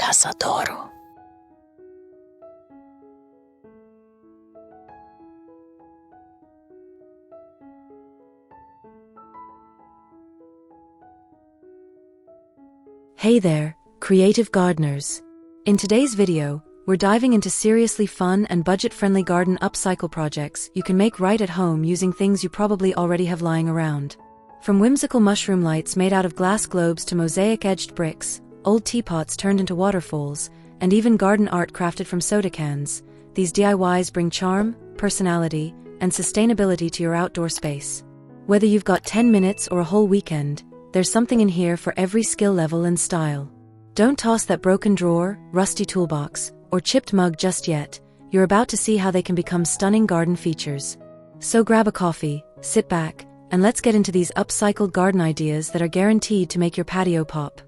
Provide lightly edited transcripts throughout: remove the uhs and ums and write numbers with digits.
las adoro. Hey there, creative gardeners. In today's video, we're diving into seriously fun and budget-friendly garden upcycle projects you can make right at home using things you probably already have lying around. From whimsical mushroom lights made out of glass globes to mosaic-edged bricks, old teapots turned into waterfalls, and even garden art crafted from soda cans, these DIYs bring charm, personality, and sustainability to your outdoor space. Whether you've got 10 minutes or a whole weekend, there's something in here for every skill level and style. Don't toss that broken drawer, rusty toolbox, or chipped mug just yet. You're about to see how they can become stunning garden features. So grab a coffee, sit back, and let's get into these upcycled garden ideas that are guaranteed to make your patio pop.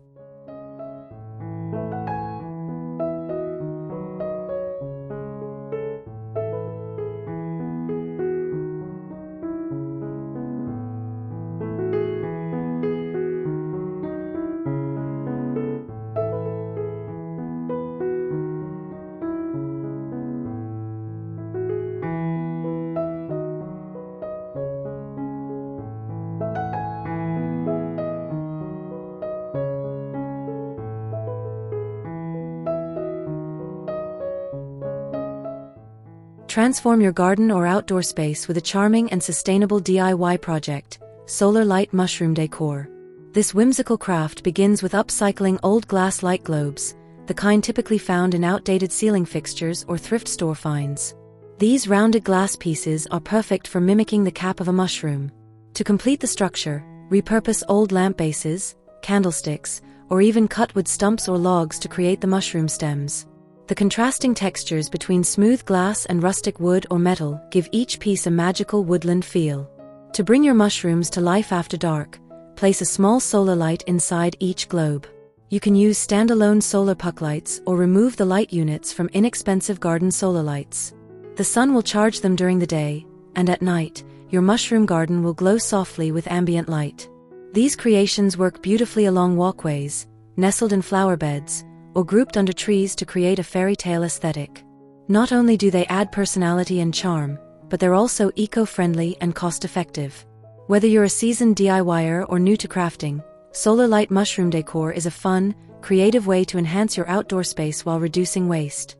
Transform your garden or outdoor space with a charming and sustainable DIY project, Solar Light Mushroom Decor. This whimsical craft begins with upcycling old glass light globes, the kind typically found in outdated ceiling fixtures or thrift store finds. These rounded glass pieces are perfect for mimicking the cap of a mushroom. To complete the structure, repurpose old lamp bases, candlesticks, or even cut wood stumps or logs to create the mushroom stems. The contrasting textures between smooth glass and rustic wood or metal give each piece a magical woodland feel. To bring your mushrooms to life after dark, place a small solar light inside each globe. You can use standalone solar puck lights or remove the light units from inexpensive garden solar lights. The sun will charge them during the day, and at night, your mushroom garden will glow softly with ambient light. These creations work beautifully along walkways, nestled in flower beds, or grouped under trees to create a fairy tale aesthetic. Not only do they add personality and charm, but they're also eco-friendly and cost-effective. Whether you're a seasoned DIYer or new to crafting, Solar Light Mushroom Decor is a fun, creative way to enhance your outdoor space while reducing waste.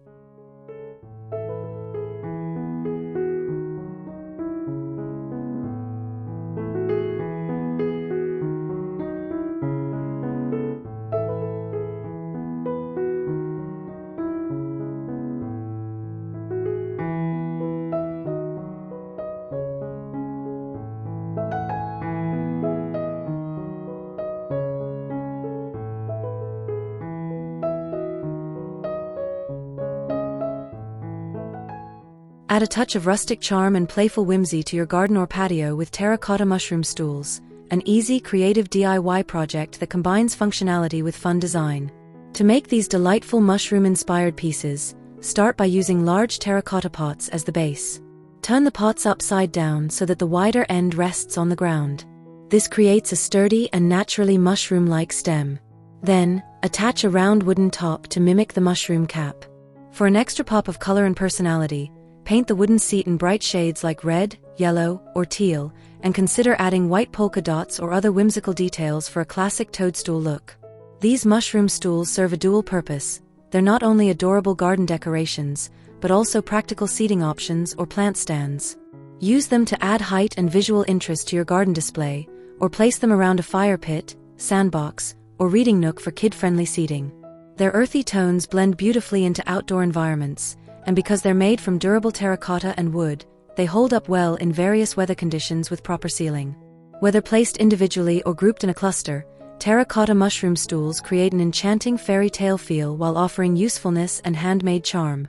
Add a touch of rustic charm and playful whimsy to your garden or patio with terracotta mushroom stools, an easy, creative DIY project that combines functionality with fun design. To make these delightful mushroom-inspired pieces, start by using large terracotta pots as the base. Turn the pots upside down so that the wider end rests on the ground. This creates a sturdy and naturally mushroom-like stem. Then, attach a round wooden top to mimic the mushroom cap. For an extra pop of color and personality, paint the wooden seat in bright shades like red, yellow, or teal, and consider adding white polka dots or other whimsical details for a classic toadstool look. These mushroom stools serve a dual purpose. They're not only adorable garden decorations, but also practical seating options or plant stands. Use them to add height and visual interest to your garden display, or place them around a fire pit, sandbox, or reading nook for kid-friendly seating. Their earthy tones blend beautifully into outdoor environments, and because they're made from durable terracotta and wood, they hold up well in various weather conditions with proper sealing. Whether placed individually or grouped in a cluster, terracotta mushroom stools create an enchanting fairy tale feel while offering usefulness and handmade charm.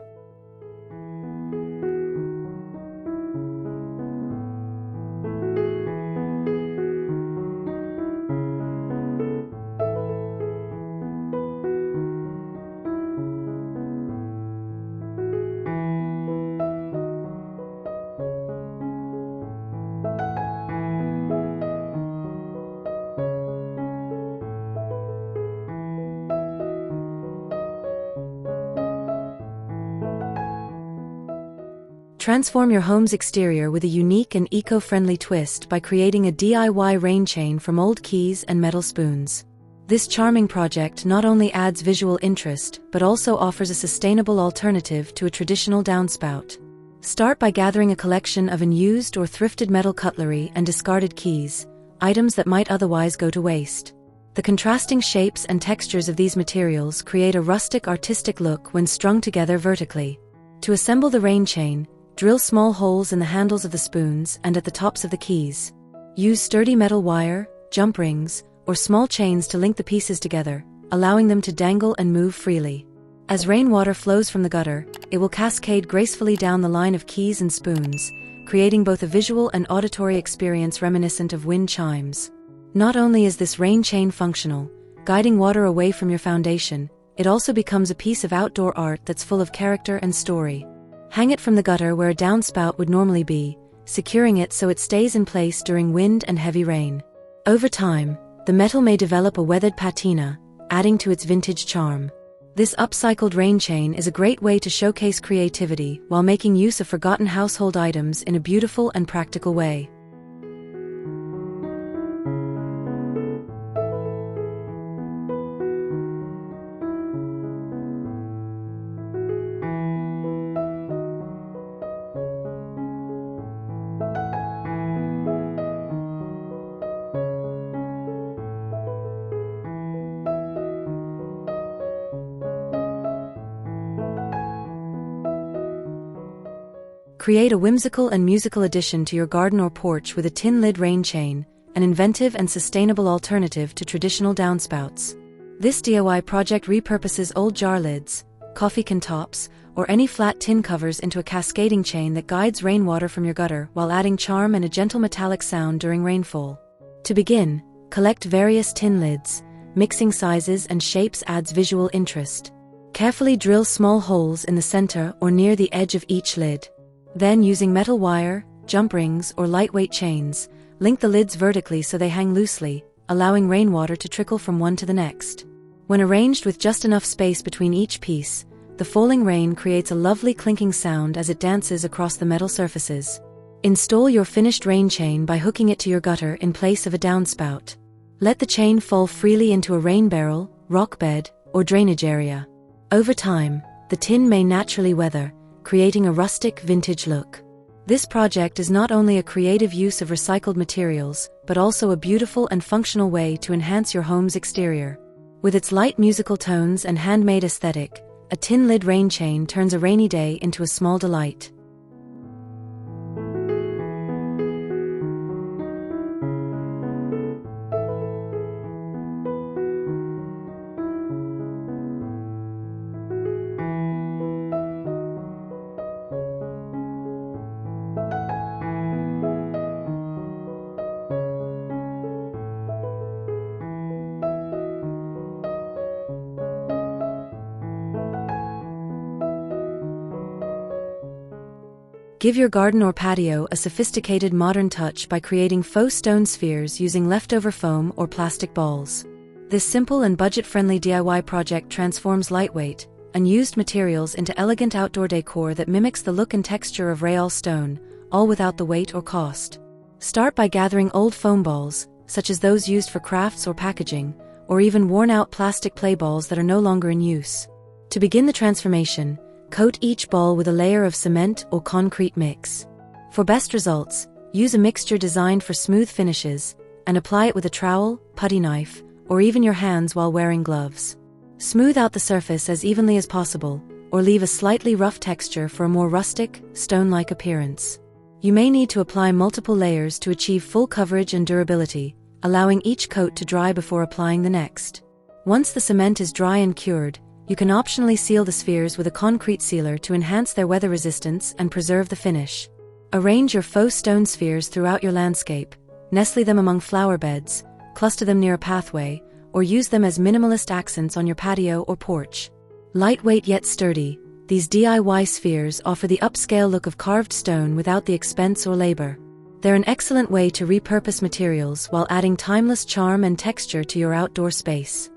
Transform your home's exterior with a unique and eco-friendly twist by creating a DIY rain chain from old keys and metal spoons. This charming project not only adds visual interest but also offers a sustainable alternative to a traditional downspout. Start by gathering a collection of unused or thrifted metal cutlery and discarded keys, items that might otherwise go to waste. The contrasting shapes and textures of these materials create a rustic artistic look when strung together vertically. To assemble the rain chain, drill small holes in the handles of the spoons and at the tops of the keys. Use sturdy metal wire, jump rings, or small chains to link the pieces together, allowing them to dangle and move freely. As rainwater flows from the gutter, it will cascade gracefully down the line of keys and spoons, creating both a visual and auditory experience reminiscent of wind chimes. Not only is this rain chain functional, guiding water away from your foundation, it also becomes a piece of outdoor art that's full of character and story. Hang it from the gutter where a downspout would normally be, securing it so it stays in place during wind and heavy rain. Over time, the metal may develop a weathered patina, adding to its vintage charm. This upcycled rain chain is a great way to showcase creativity while making use of forgotten household items in a beautiful and practical way. Create a whimsical and musical addition to your garden or porch with a tin lid rain chain, an inventive and sustainable alternative to traditional downspouts. This DIY project repurposes old jar lids, coffee can tops, or any flat tin covers into a cascading chain that guides rainwater from your gutter while adding charm and a gentle metallic sound during rainfall. To begin, collect various tin lids. Mixing sizes and shapes adds visual interest. Carefully drill small holes in the center or near the edge of each lid. Then, using metal wire, jump rings, or lightweight chains, link the lids vertically so they hang loosely, allowing rainwater to trickle from one to the next. When arranged with just enough space between each piece, the falling rain creates a lovely clinking sound as it dances across the metal surfaces. Install your finished rain chain by hooking it to your gutter in place of a downspout. Let the chain fall freely into a rain barrel, rock bed, or drainage area. Over time, the tin may naturally weather, creating a rustic, vintage look. This project is not only a creative use of recycled materials, but also a beautiful and functional way to enhance your home's exterior. With its light musical tones and handmade aesthetic, a tin lid rain chain turns a rainy day into a small delight. Give your garden or patio a sophisticated modern touch by creating faux stone spheres using leftover foam or plastic balls. This simple and budget-friendly DIY project transforms lightweight, unused materials into elegant outdoor decor that mimics the look and texture of real stone, all without the weight or cost. Start by gathering old foam balls, such as those used for crafts or packaging, or even worn-out plastic play balls that are no longer in use. To begin the transformation, coat each ball with a layer of cement or concrete mix. For best results, use a mixture designed for smooth finishes, and apply it with a trowel, putty knife, or even your hands while wearing gloves. Smooth out the surface as evenly as possible, or leave a slightly rough texture for a more rustic, stone-like appearance. You may need to apply multiple layers to achieve full coverage and durability, allowing each coat to dry before applying the next. Once the cement is dry and cured, you can optionally seal the spheres with a concrete sealer to enhance their weather resistance and preserve the finish. Arrange your faux stone spheres throughout your landscape, nestle them among flower beds, cluster them near a pathway, or use them as minimalist accents on your patio or porch. Lightweight yet sturdy, these DIY spheres offer the upscale look of carved stone without the expense or labor. They're an excellent way to repurpose materials while adding timeless charm and texture to your outdoor space.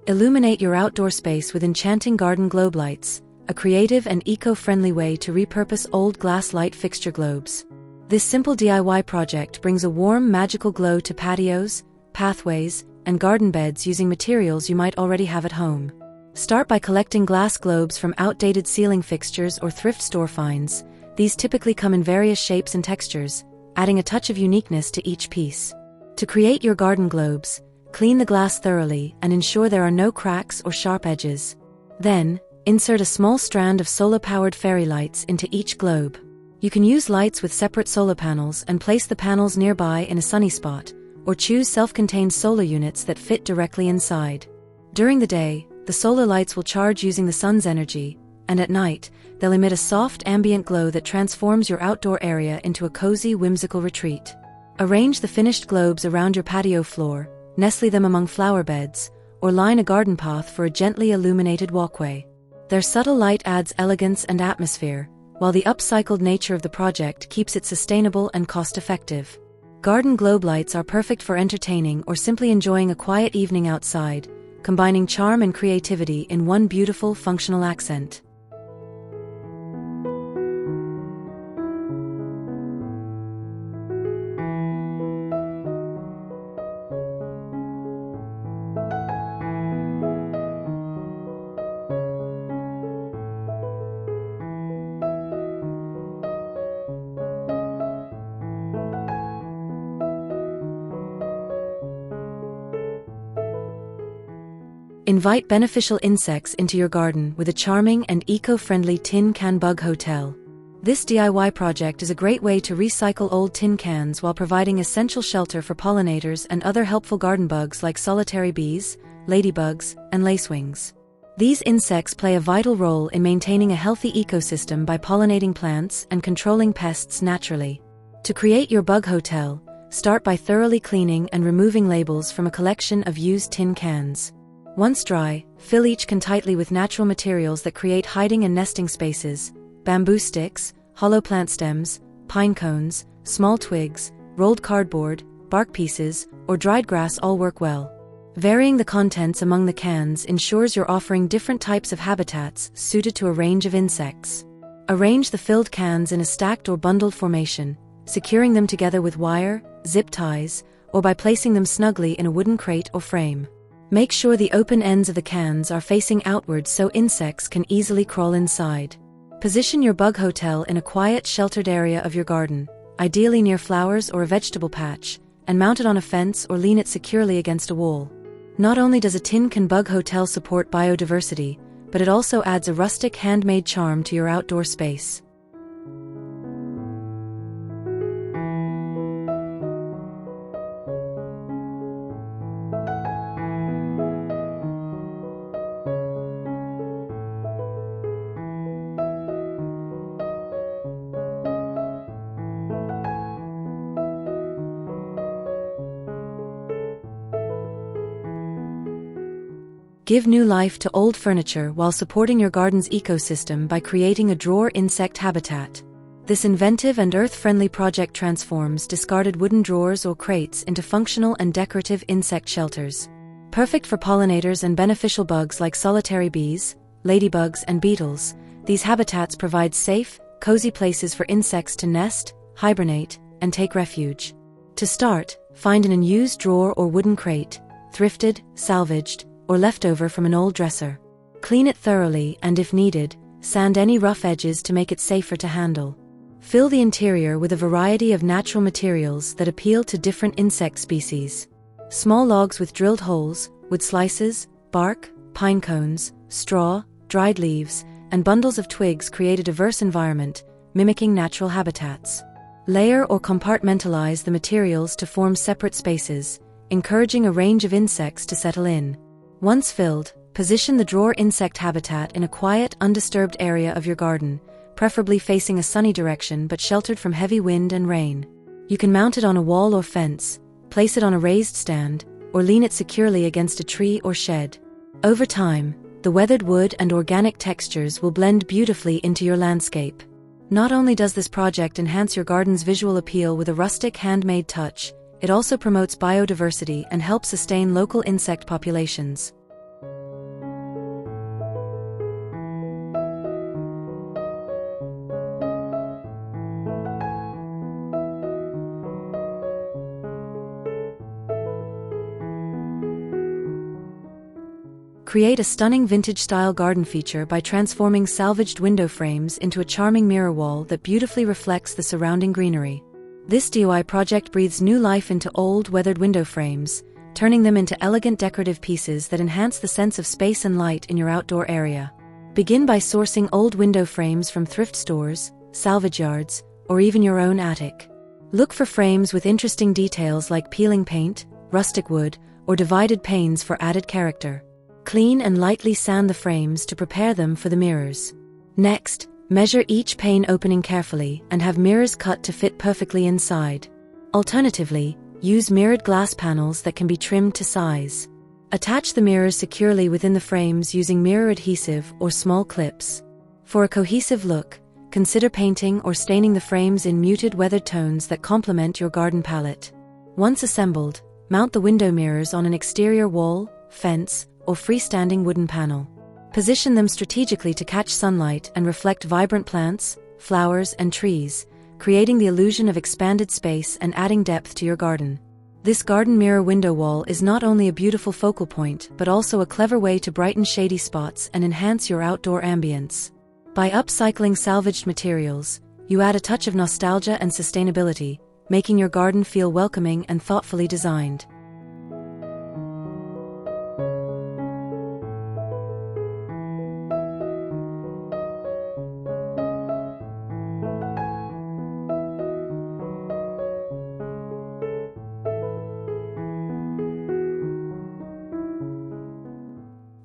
Illuminate your outdoor space with enchanting garden globe lights, a creative and eco-friendly way to repurpose old glass light fixture globes. This simple DIY project brings a warm, magical glow to patios, pathways, and garden beds using materials you might already have at home. Start by collecting glass globes from outdated ceiling fixtures or thrift store finds. These typically come in various shapes and textures, adding a touch of uniqueness to each piece. To create your garden globes, clean the glass thoroughly and ensure there are no cracks or sharp edges. Then, insert a small strand of solar-powered fairy lights into each globe. You can use lights with separate solar panels and place the panels nearby in a sunny spot, or choose self-contained solar units that fit directly inside. During the day, the solar lights will charge using the sun's energy, and at night, they'll emit a soft ambient glow that transforms your outdoor area into a cozy, whimsical retreat. Arrange the finished globes around your patio floor, nestle them among flower beds, or line a garden path for a gently illuminated walkway. Their subtle light adds elegance and atmosphere, while the upcycled nature of the project keeps it sustainable and cost-effective. Garden globe lights are perfect for entertaining or simply enjoying a quiet evening outside, combining charm and creativity in one beautiful, functional accent. Invite beneficial insects into your garden with a charming and eco-friendly tin can bug hotel. This DIY project is a great way to recycle old tin cans while providing essential shelter for pollinators and other helpful garden bugs like solitary bees, ladybugs, and lacewings. These insects play a vital role in maintaining a healthy ecosystem by pollinating plants and controlling pests naturally. To create your bug hotel, start by thoroughly cleaning and removing labels from a collection of used tin cans. Once dry, fill each can tightly with natural materials that create hiding and nesting spaces: bamboo sticks, hollow plant stems, pine cones, small twigs, rolled cardboard, bark pieces, or dried grass all work well. Varying the contents among the cans ensures you're offering different types of habitats suited to a range of insects. Arrange the filled cans in a stacked or bundled formation, securing them together with wire, zip ties, or by placing them snugly in a wooden crate or frame. Make sure the open ends of the cans are facing outward so insects can easily crawl inside. Position your bug hotel in a quiet, sheltered area of your garden, ideally near flowers or a vegetable patch, and mount it on a fence or lean it securely against a wall. Not only does a tin can bug hotel support biodiversity, but it also adds a rustic, handmade charm to your outdoor space. Give new life to old furniture while supporting your garden's ecosystem by creating a drawer insect habitat. This inventive and earth-friendly project transforms discarded wooden drawers or crates into functional and decorative insect shelters. Perfect for pollinators and beneficial bugs like solitary bees, ladybugs, and beetles, these habitats provide safe, cozy places for insects to nest, hibernate, and take refuge. To start, find an unused drawer or wooden crate, thrifted, salvaged, or leftover from an old dresser. Clean it thoroughly and, if needed, sand any rough edges to make it safer to handle. Fill the interior with a variety of natural materials that appeal to different insect species. Small logs with drilled holes, wood slices, bark, pine cones, straw, dried leaves, and bundles of twigs create a diverse environment, mimicking natural habitats. Layer or compartmentalize the materials to form separate spaces, encouraging a range of insects to settle in. Once filled, position the drawer insect habitat in a quiet, undisturbed area of your garden, preferably facing a sunny direction but sheltered from heavy wind and rain. You can mount it on a wall or fence, place it on a raised stand, or lean it securely against a tree or shed. Over time, the weathered wood and organic textures will blend beautifully into your landscape. Not only does this project enhance your garden's visual appeal with a rustic, handmade touch, it also promotes biodiversity and helps sustain local insect populations. Create a stunning vintage-style garden feature by transforming salvaged window frames into a charming mirror wall that beautifully reflects the surrounding greenery. This DIY project breathes new life into old, weathered window frames, turning them into elegant decorative pieces that enhance the sense of space and light in your outdoor area. Begin by sourcing old window frames from thrift stores, salvage yards, or even your own attic. Look for frames with interesting details like peeling paint, rustic wood, or divided panes for added character. Clean and lightly sand the frames to prepare them for the mirrors. Next, measure each pane opening carefully and have mirrors cut to fit perfectly inside. Alternatively, use mirrored glass panels that can be trimmed to size. Attach the mirrors securely within the frames using mirror adhesive or small clips. For a cohesive look, consider painting or staining the frames in muted weathered tones that complement your garden palette. Once assembled, mount the window mirrors on an exterior wall, fence, or freestanding wooden panel. Position them strategically to catch sunlight and reflect vibrant plants, flowers, and trees, creating the illusion of expanded space and adding depth to your garden. This garden mirror window wall is not only a beautiful focal point but also a clever way to brighten shady spots and enhance your outdoor ambience. By upcycling salvaged materials, you add a touch of nostalgia and sustainability, making your garden feel welcoming and thoughtfully designed.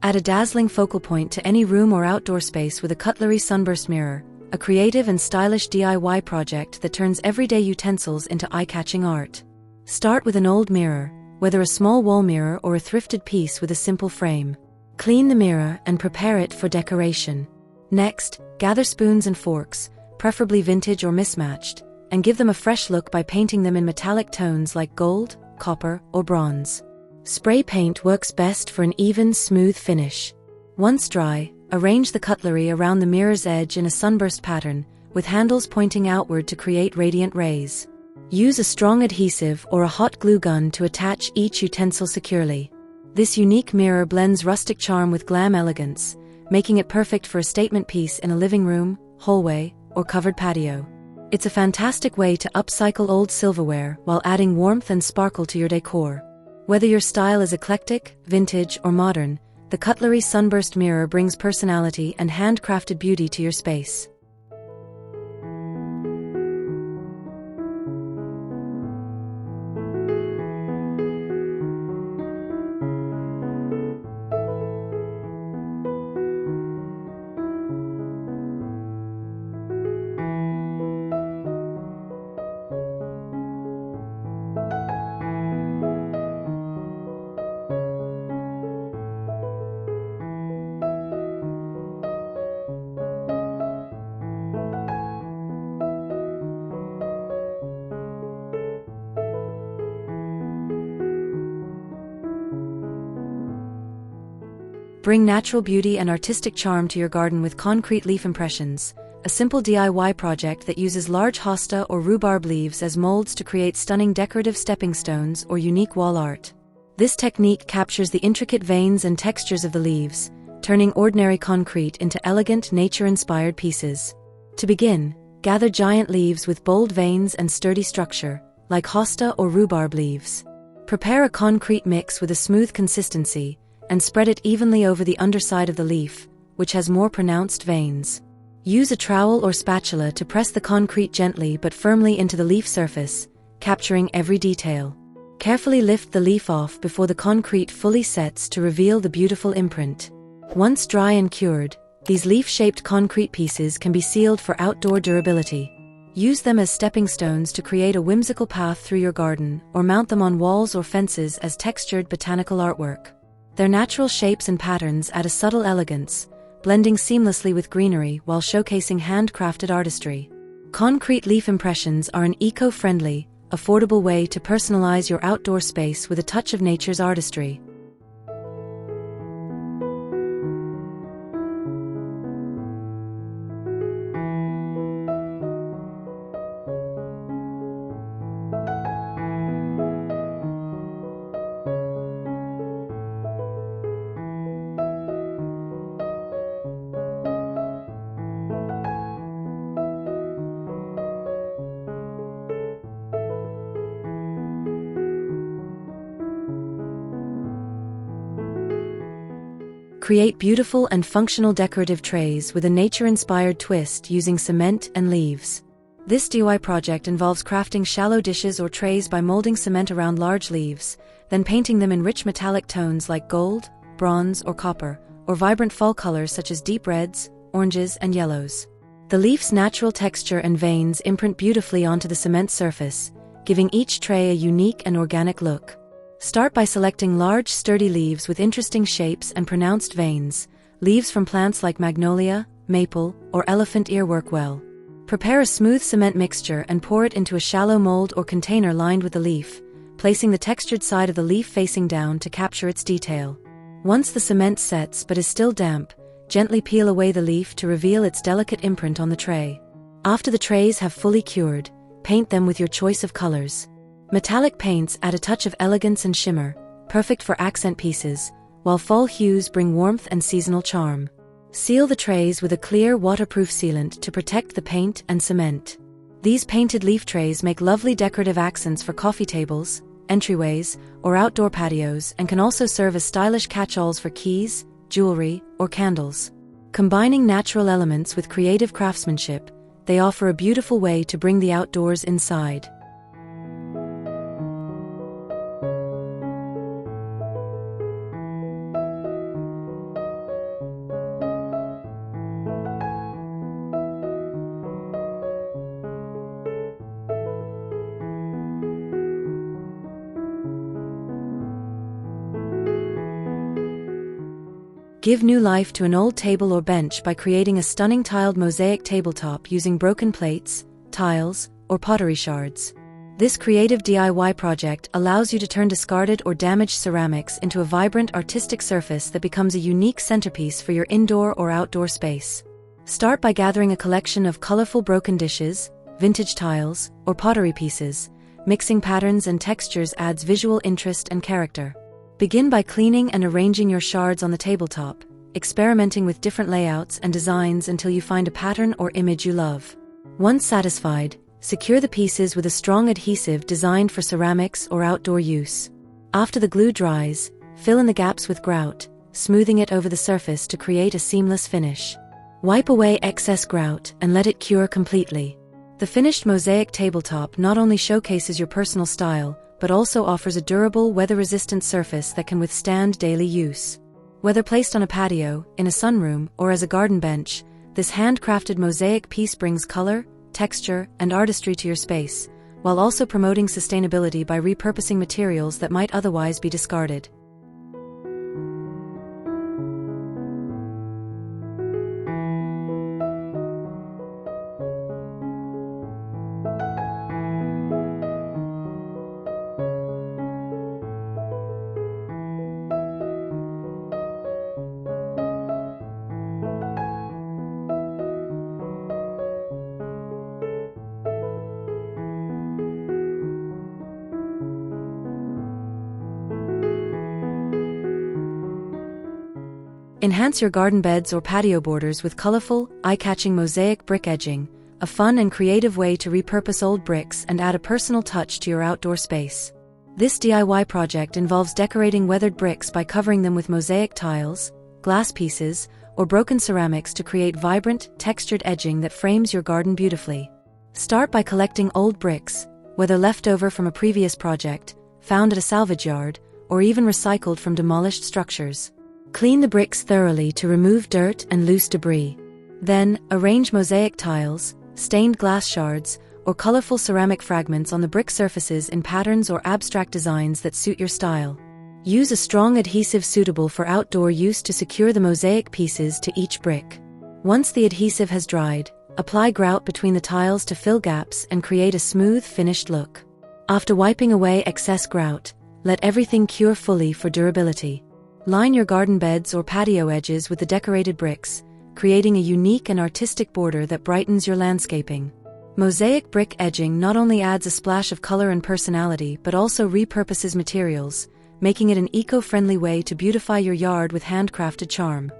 Add a dazzling focal point to any room or outdoor space with a cutlery sunburst mirror, a creative and stylish DIY project that turns everyday utensils into eye-catching art. Start with an old mirror, whether a small wall mirror or a thrifted piece with a simple frame. Clean the mirror and prepare it for decoration. Next, gather spoons and forks, preferably vintage or mismatched, and give them a fresh look by painting them in metallic tones like gold, copper, or bronze. Spray paint works best for an even, smooth finish. Once dry, arrange the cutlery around the mirror's edge in a sunburst pattern, with handles pointing outward to create radiant rays. Use a strong adhesive or a hot glue gun to attach each utensil securely. This unique mirror blends rustic charm with glam elegance, making it perfect for a statement piece in a living room, hallway, or covered patio. It's a fantastic way to upcycle old silverware while adding warmth and sparkle to your decor. Whether your style is eclectic, vintage, or modern, the cutlery sunburst mirror brings personality and handcrafted beauty to your space. Bring natural beauty and artistic charm to your garden with concrete leaf impressions, a simple DIY project that uses large hosta or rhubarb leaves as molds to create stunning decorative stepping stones or unique wall art. This technique captures the intricate veins and textures of the leaves, turning ordinary concrete into elegant, nature-inspired pieces. To begin, gather giant leaves with bold veins and sturdy structure, like hosta or rhubarb leaves. Prepare a concrete mix with a smooth consistency, and spread it evenly over the underside of the leaf, which has more pronounced veins. Use a trowel or spatula to press the concrete gently but firmly into the leaf surface, capturing every detail. Carefully lift the leaf off before the concrete fully sets to reveal the beautiful imprint. Once dry and cured, these leaf-shaped concrete pieces can be sealed for outdoor durability. Use them as stepping stones to create a whimsical path through your garden, or mount them on walls or fences as textured botanical artwork. Their natural shapes and patterns add a subtle elegance, blending seamlessly with greenery while showcasing handcrafted artistry. Concrete leaf impressions are an eco-friendly, affordable way to personalize your outdoor space with a touch of nature's artistry. Create beautiful and functional decorative trays with a nature-inspired twist using cement and leaves. This DIY project involves crafting shallow dishes or trays by molding cement around large leaves, then painting them in rich metallic tones like gold, bronze, or copper, or vibrant fall colors such as deep reds, oranges, and yellows. The leaf's natural texture and veins imprint beautifully onto the cement surface, giving each tray a unique and organic look. Start by selecting large, sturdy leaves with interesting shapes and pronounced veins. Leaves from plants like magnolia, maple, or elephant ear work well. Prepare a smooth cement mixture and pour it into a shallow mold or container lined with the leaf, placing the textured side of the leaf facing down to capture its detail. Once the cement sets but is still damp, gently peel away the leaf to reveal its delicate imprint on the tray. After the trays have fully cured, paint them with your choice of colors. Metallic paints add a touch of elegance and shimmer, perfect for accent pieces, while fall hues bring warmth and seasonal charm. Seal the trays with a clear, waterproof sealant to protect the paint and cement. These painted leaf trays make lovely decorative accents for coffee tables, entryways, or outdoor patios, and can also serve as stylish catch-alls for keys, jewelry, or candles. Combining natural elements with creative craftsmanship, they offer a beautiful way to bring the outdoors inside. Give new life to an old table or bench by creating a stunning tiled mosaic tabletop using broken plates, tiles, or pottery shards. This creative DIY project allows you to turn discarded or damaged ceramics into a vibrant artistic surface that becomes a unique centerpiece for your indoor or outdoor space. Start by gathering a collection of colorful broken dishes, vintage tiles, or pottery pieces. Mixing patterns and textures adds visual interest and character. Begin by cleaning and arranging your shards on the tabletop, experimenting with different layouts and designs until you find a pattern or image you love. Once satisfied, secure the pieces with a strong adhesive designed for ceramics or outdoor use. After the glue dries, fill in the gaps with grout, smoothing it over the surface to create a seamless finish. Wipe away excess grout and let it cure completely. The finished mosaic tabletop not only showcases your personal style, but also offers a durable, weather-resistant surface that can withstand daily use. Whether placed on a patio, in a sunroom, or as a garden bench, this handcrafted mosaic piece brings color, texture, and artistry to your space, while also promoting sustainability by repurposing materials that might otherwise be discarded. Enhance your garden beds or patio borders with colorful, eye-catching mosaic brick edging, a fun and creative way to repurpose old bricks and add a personal touch to your outdoor space. This DIY project involves decorating weathered bricks by covering them with mosaic tiles, glass pieces, or broken ceramics to create vibrant, textured edging that frames your garden beautifully. Start by collecting old bricks, whether left over from a previous project, found at a salvage yard, or even recycled from demolished structures. Clean the bricks thoroughly to remove dirt and loose debris. Then, arrange mosaic tiles, stained glass shards, or colorful ceramic fragments on the brick surfaces in patterns or abstract designs that suit your style. Use a strong adhesive suitable for outdoor use to secure the mosaic pieces to each brick. Once the adhesive has dried, apply grout between the tiles to fill gaps and create a smooth, finished look. After wiping away excess grout, let everything cure fully for durability. Line your garden beds or patio edges with the decorated bricks, creating a unique and artistic border that brightens your landscaping. Mosaic brick edging not only adds a splash of color and personality but also repurposes materials, making it an eco-friendly way to beautify your yard with handcrafted charm.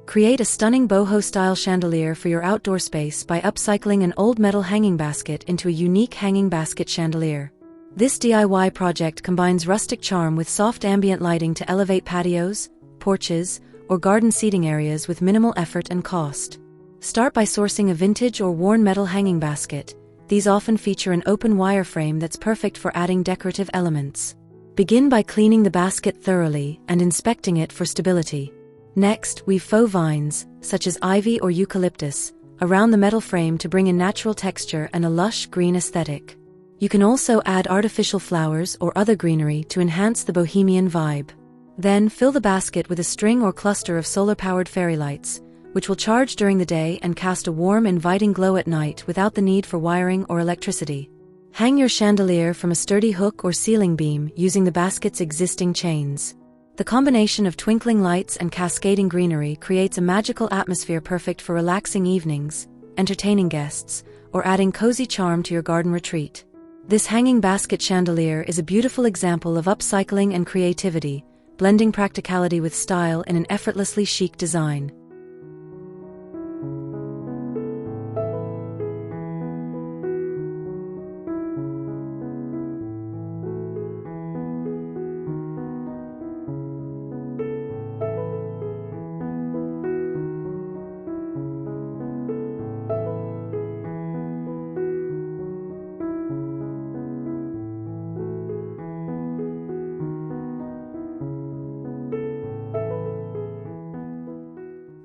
Create a stunning boho-style chandelier for your outdoor space by upcycling an old metal hanging basket into a unique hanging basket chandelier. This DIY project combines rustic charm with soft ambient lighting to elevate patios, porches, or garden seating areas with minimal effort and cost. Start by sourcing a vintage or worn metal hanging basket. These often feature an open wire frame that's perfect for adding decorative elements. Begin by cleaning the basket thoroughly and inspecting it for stability. Next, weave faux vines, such as ivy or eucalyptus, around the metal frame to bring in natural texture and a lush green aesthetic. You can also add artificial flowers or other greenery to enhance the bohemian vibe. Then, fill the basket with a string or cluster of solar-powered fairy lights, which will charge during the day and cast a warm, inviting glow at night without the need for wiring or electricity. Hang your chandelier from a sturdy hook or ceiling beam using the basket's existing chains. The combination of twinkling lights and cascading greenery creates a magical atmosphere perfect for relaxing evenings, entertaining guests, or adding cozy charm to your garden retreat. This hanging basket chandelier is a beautiful example of upcycling and creativity, blending practicality with style in an effortlessly chic design.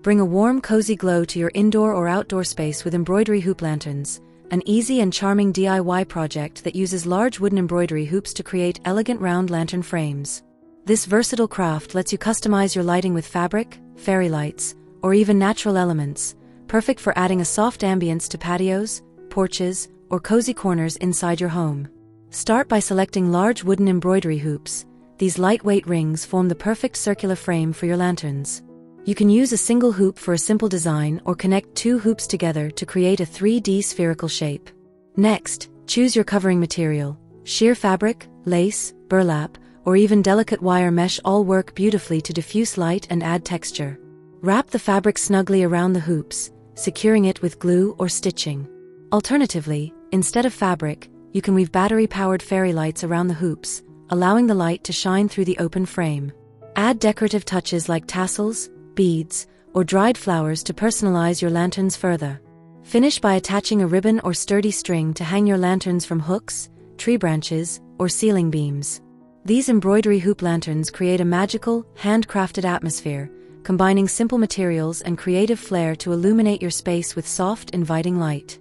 Bring a warm, cozy glow to your indoor or outdoor space with embroidery hoop lanterns, an easy and charming DIY project that uses large wooden embroidery hoops to create elegant round lantern frames. This versatile craft lets you customize your lighting with fabric, fairy lights, or even natural elements, perfect for adding a soft ambience to patios, porches, or cozy corners inside your home. Start by selecting large wooden embroidery hoops. These lightweight rings form the perfect circular frame for your lanterns. You can use a single hoop for a simple design or connect two hoops together to create a 3D spherical shape. Next, choose your covering material. Sheer fabric, lace, burlap, or even delicate wire mesh all work beautifully to diffuse light and add texture. Wrap the fabric snugly around the hoops, securing it with glue or stitching. Alternatively, instead of fabric, you can weave battery-powered fairy lights around the hoops, allowing the light to shine through the open frame. Add decorative touches like tassels, beads, or dried flowers to personalize your lanterns further. Finish by attaching a ribbon or sturdy string to hang your lanterns from hooks, tree branches, or ceiling beams. These embroidery hoop lanterns create a magical, handcrafted atmosphere, combining simple materials and creative flair to illuminate your space with soft, inviting light.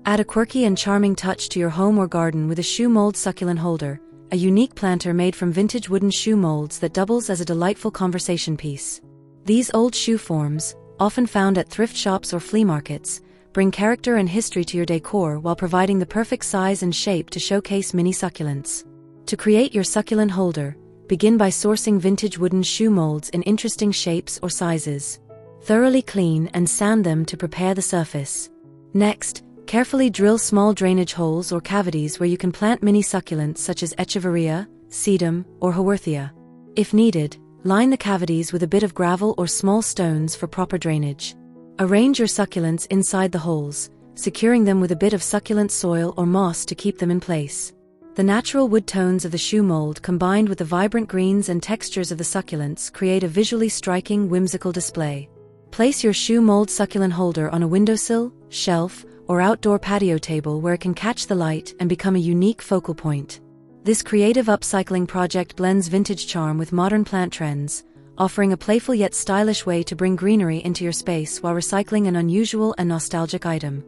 Add a quirky and charming touch to your home or garden with a shoe mold succulent holder, a unique planter made from vintage wooden shoe molds that doubles as a delightful conversation piece. These old shoe forms, often found at thrift shops or flea markets, bring character and history to your decor while providing the perfect size and shape to showcase mini succulents. To create your succulent holder, begin by sourcing vintage wooden shoe molds in interesting shapes or sizes. Thoroughly clean and sand them to prepare the surface. Next, carefully drill small drainage holes or cavities where you can plant mini succulents such as echeveria, sedum, or haworthia. If needed, line the cavities with a bit of gravel or small stones for proper drainage. Arrange your succulents inside the holes, securing them with a bit of succulent soil or moss to keep them in place. The natural wood tones of the shoe mold combined with the vibrant greens and textures of the succulents create a visually striking, whimsical display. Place your shoe mold succulent holder on a windowsill, shelf, or outdoor patio table where it can catch the light and become a unique focal point. This creative upcycling project blends vintage charm with modern plant trends, offering a playful yet stylish way to bring greenery into your space while recycling an unusual and nostalgic item.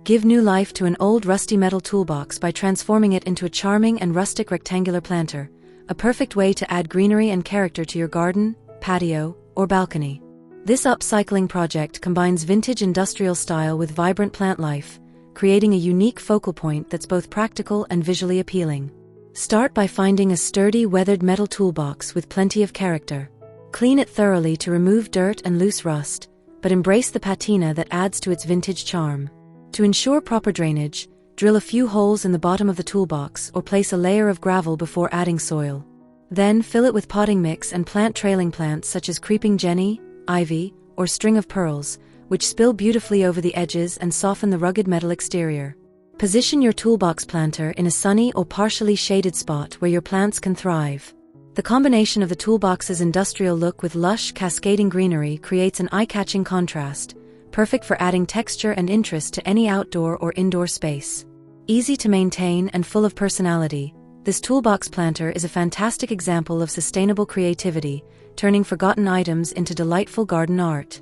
Give new life to an old rusty metal toolbox by transforming it into a charming and rustic rectangular planter, a perfect way to add greenery and character to your garden, patio, or balcony. This upcycling project combines vintage industrial style with vibrant plant life, creating a unique focal point that's both practical and visually appealing. Start by finding a sturdy, weathered metal toolbox with plenty of character. Clean it thoroughly to remove dirt and loose rust, but embrace the patina that adds to its vintage charm. To ensure proper drainage, drill a few holes in the bottom of the toolbox or place a layer of gravel before adding soil. Then fill it with potting mix and plant trailing plants such as creeping jenny, ivy, or string of pearls, which spill beautifully over the edges and soften the rugged metal exterior. Position your toolbox planter in a sunny or partially shaded spot where your plants can thrive. The combination of the toolbox's industrial look with lush, cascading greenery creates an eye-catching contrast, perfect for adding texture and interest to any outdoor or indoor space. Easy to maintain and full of personality, this toolbox planter is a fantastic example of sustainable creativity, turning forgotten items into delightful garden art.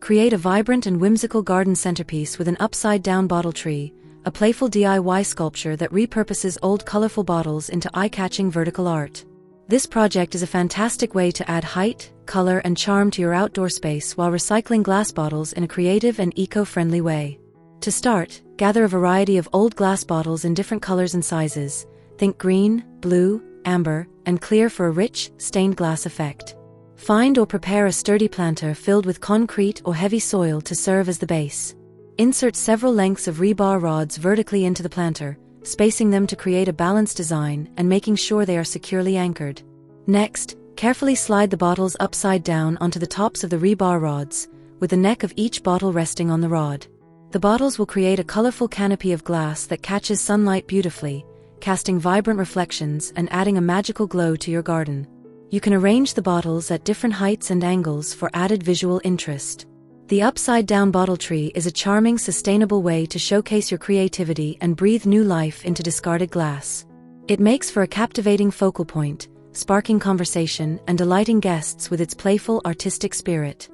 Create a vibrant and whimsical garden centerpiece with an upside-down bottle tree, a playful DIY sculpture that repurposes old colorful bottles into eye-catching vertical art. This project is a fantastic way to add height, color, and charm to your outdoor space while recycling glass bottles in a creative and eco-friendly way. To start, gather a variety of old glass bottles in different colors and sizes. Think green, blue, amber, and clear for a rich, stained glass effect. Find or prepare a sturdy planter filled with concrete or heavy soil to serve as the base. Insert several lengths of rebar rods vertically into the planter, spacing them to create a balanced design and making sure they are securely anchored. Next, carefully slide the bottles upside down onto the tops of the rebar rods, with the neck of each bottle resting on the rod. The bottles will create a colorful canopy of glass that catches sunlight beautifully, casting vibrant reflections and adding a magical glow to your garden. You can arrange the bottles at different heights and angles for added visual interest. The upside-down bottle tree is a charming, sustainable way to showcase your creativity and breathe new life into discarded glass. It makes for a captivating focal point, sparking conversation and delighting guests with its playful, artistic spirit.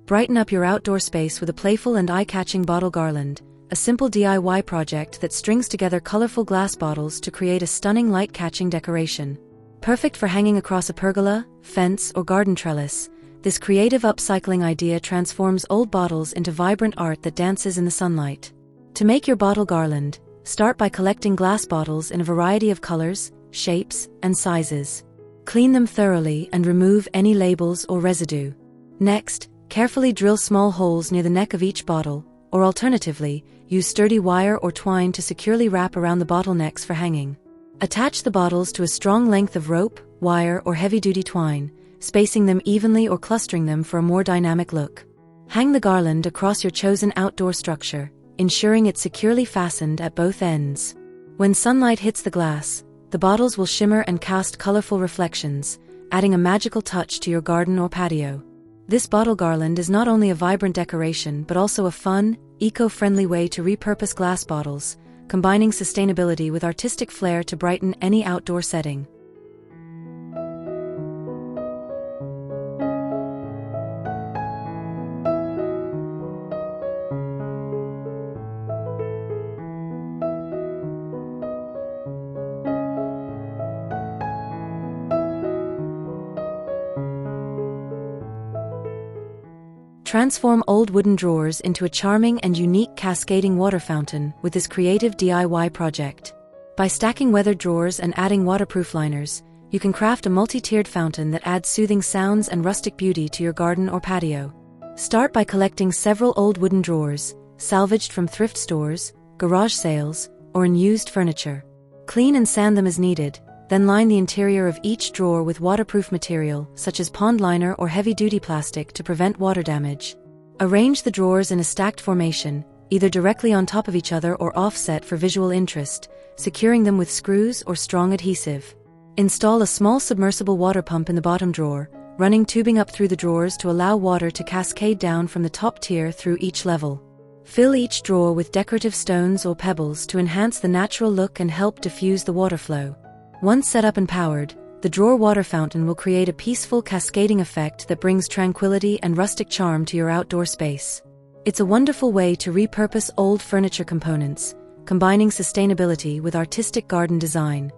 Brighten up your outdoor space with a playful and eye-catching bottle garland, a simple DIY project that strings together colorful glass bottles to create a stunning light-catching decoration. Perfect for hanging across a pergola, fence, or garden trellis, this creative upcycling idea transforms old bottles into vibrant art that dances in the sunlight. To make your bottle garland, start by collecting glass bottles in a variety of colors, shapes, and sizes. Clean them thoroughly and remove any labels or residue. Next, carefully drill small holes near the neck of each bottle, or alternatively, use sturdy wire or twine to securely wrap around the bottlenecks for hanging. Attach the bottles to a strong length of rope, wire, or heavy-duty twine, spacing them evenly or clustering them for a more dynamic look. Hang the garland across your chosen outdoor structure, ensuring it's securely fastened at both ends. When sunlight hits the glass, the bottles will shimmer and cast colorful reflections, adding a magical touch to your garden or patio. This bottle garland is not only a vibrant decoration but also a fun, eco-friendly way to repurpose glass bottles, combining sustainability with artistic flair to brighten any outdoor setting. Transform old wooden drawers into a charming and unique cascading water fountain with this creative DIY project. By stacking weathered drawers and adding waterproof liners, you can craft a multi-tiered fountain that adds soothing sounds and rustic beauty to your garden or patio. Start by collecting several old wooden drawers, salvaged from thrift stores, garage sales, or unused furniture. Clean and sand them as needed, then line the interior of each drawer with waterproof material such as pond liner or heavy-duty plastic to prevent water damage. Arrange the drawers in a stacked formation, either directly on top of each other or offset for visual interest, securing them with screws or strong adhesive. Install a small submersible water pump in the bottom drawer, running tubing up through the drawers to allow water to cascade down from the top tier through each level. Fill each drawer with decorative stones or pebbles to enhance the natural look and help diffuse the water flow. Once set up and powered, the drawer water fountain will create a peaceful cascading effect that brings tranquility and rustic charm to your outdoor space. It's a wonderful way to repurpose old furniture components, combining sustainability with artistic garden design.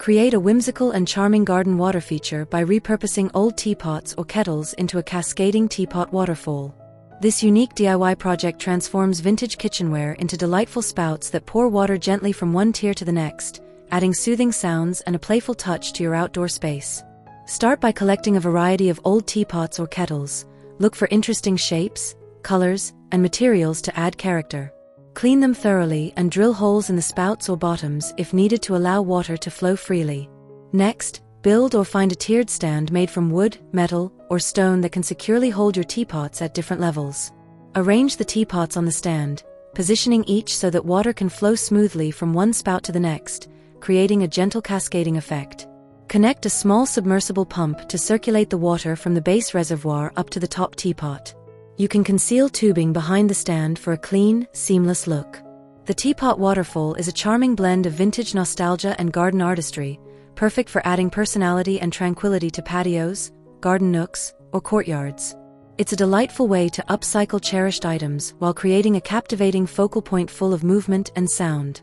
Create a whimsical and charming garden water feature by repurposing old teapots or kettles into a cascading teapot waterfall. This unique DIY project transforms vintage kitchenware into delightful spouts that pour water gently from one tier to the next, adding soothing sounds and a playful touch to your outdoor space. Start by collecting a variety of old teapots or kettles. Look for interesting shapes, colors, and materials to add character. Clean them thoroughly and drill holes in the spouts or bottoms if needed to allow water to flow freely. Next, build or find a tiered stand made from wood, metal, or stone that can securely hold your teapots at different levels. Arrange the teapots on the stand, positioning each so that water can flow smoothly from one spout to the next, creating a gentle cascading effect. Connect a small submersible pump to circulate the water from the base reservoir up to the top teapot. You can conceal tubing behind the stand for a clean, seamless look. The teapot waterfall is a charming blend of vintage nostalgia and garden artistry, perfect for adding personality and tranquility to patios, garden nooks, or courtyards. It's a delightful way to upcycle cherished items while creating a captivating focal point full of movement and sound.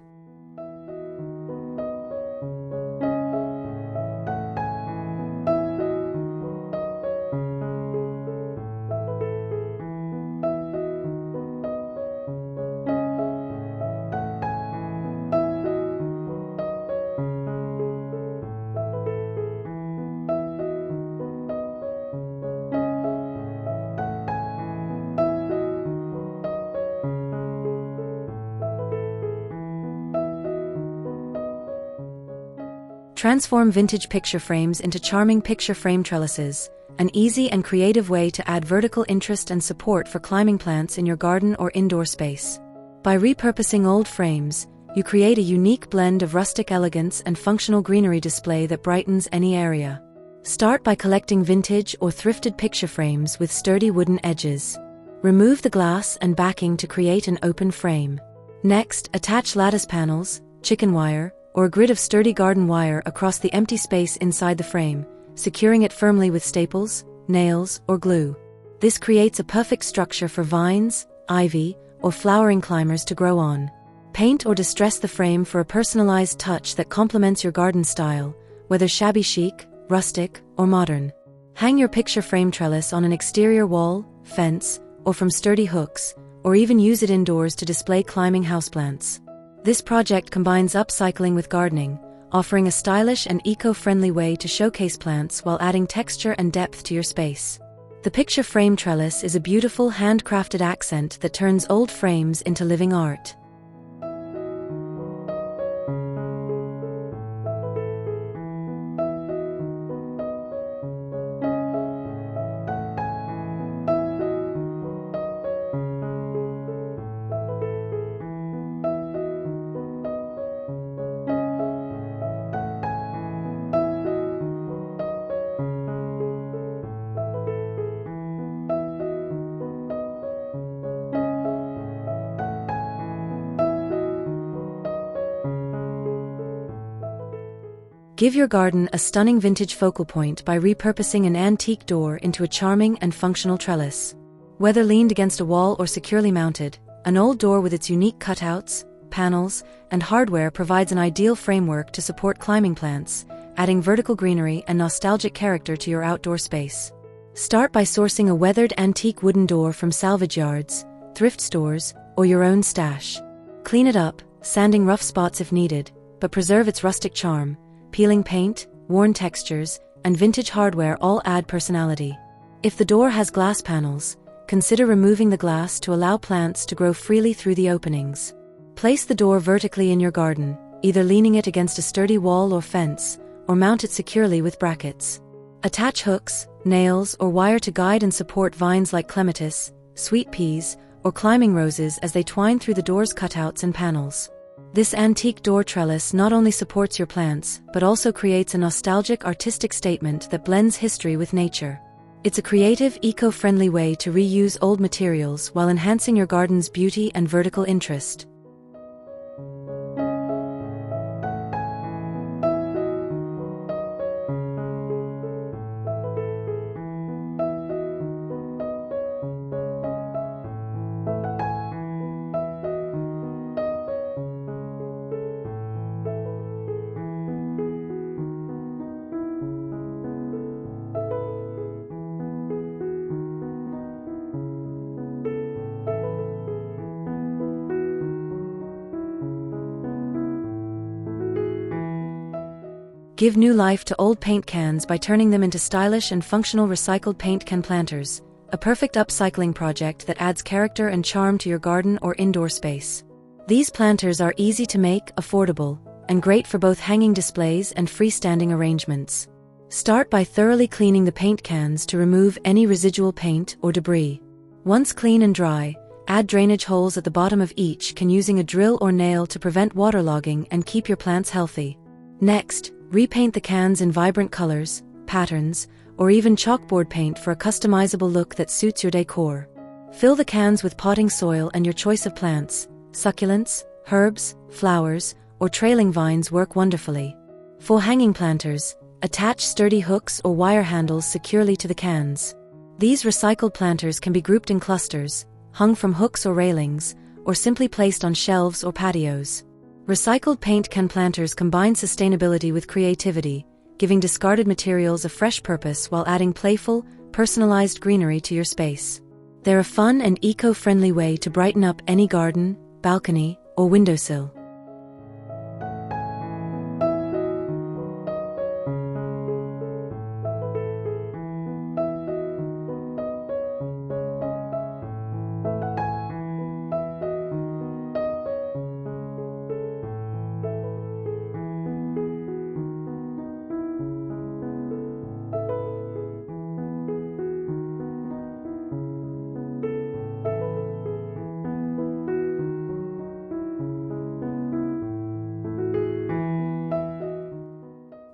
Transform vintage picture frames into charming picture frame trellises, an easy and creative way to add vertical interest and support for climbing plants in your garden or indoor space. By repurposing old frames, you create a unique blend of rustic elegance and functional greenery display that brightens any area. Start by collecting vintage or thrifted picture frames with sturdy wooden edges. Remove the glass and backing to create an open frame. Next, attach lattice panels, chicken wire, or a grid of sturdy garden wire across the empty space inside the frame, securing it firmly with staples, nails, or glue. This creates a perfect structure for vines, ivy, or flowering climbers to grow on. Paint or distress the frame for a personalized touch that complements your garden style, whether shabby chic, rustic, or modern. Hang your picture frame trellis on an exterior wall, fence, or from sturdy hooks, or even use it indoors to display climbing houseplants. This project combines upcycling with gardening, offering a stylish and eco-friendly way to showcase plants while adding texture and depth to your space. The picture frame trellis is a beautiful handcrafted accent that turns old frames into living art. Give your garden a stunning vintage focal point by repurposing an antique door into a charming and functional trellis. Whether leaned against a wall or securely mounted, an old door with its unique cutouts, panels, and hardware provides an ideal framework to support climbing plants, adding vertical greenery and nostalgic character to your outdoor space. Start by sourcing a weathered antique wooden door from salvage yards, thrift stores, or your own stash. Clean it up, sanding rough spots if needed, but preserve its rustic charm. Peeling paint, worn textures, and vintage hardware all add personality. If the door has glass panels, consider removing the glass to allow plants to grow freely through the openings. Place the door vertically in your garden, either leaning it against a sturdy wall or fence, or mount it securely with brackets. Attach hooks, nails, or wire to guide and support vines like clematis, sweet peas, or climbing roses as they twine through the door's cutouts and panels. This antique door trellis not only supports your plants, but also creates a nostalgic artistic statement that blends history with nature. It's a creative, eco-friendly way to reuse old materials while enhancing your garden's beauty and vertical interest. Give new life to old paint cans by turning them into stylish and functional recycled paint can planters, a perfect upcycling project that adds character and charm to your garden or indoor space. These planters are easy to make, affordable, and great for both hanging displays and freestanding arrangements. Start by thoroughly cleaning the paint cans to remove any residual paint or debris. Once clean and dry, add drainage holes at the bottom of each can using a drill or nail to prevent waterlogging and keep your plants healthy. Next, repaint the cans in vibrant colors, patterns, or even chalkboard paint for a customizable look that suits your decor. Fill the cans with potting soil and your choice of plants, succulents, herbs, flowers, or trailing vines work wonderfully. For hanging planters, attach sturdy hooks or wire handles securely to the cans. These recycled planters can be grouped in clusters, hung from hooks or railings, or simply placed on shelves or patios. Recycled paint can planters combine sustainability with creativity, giving discarded materials a fresh purpose while adding playful, personalized greenery to your space. They're a fun and eco-friendly way to brighten up any garden, balcony, or windowsill.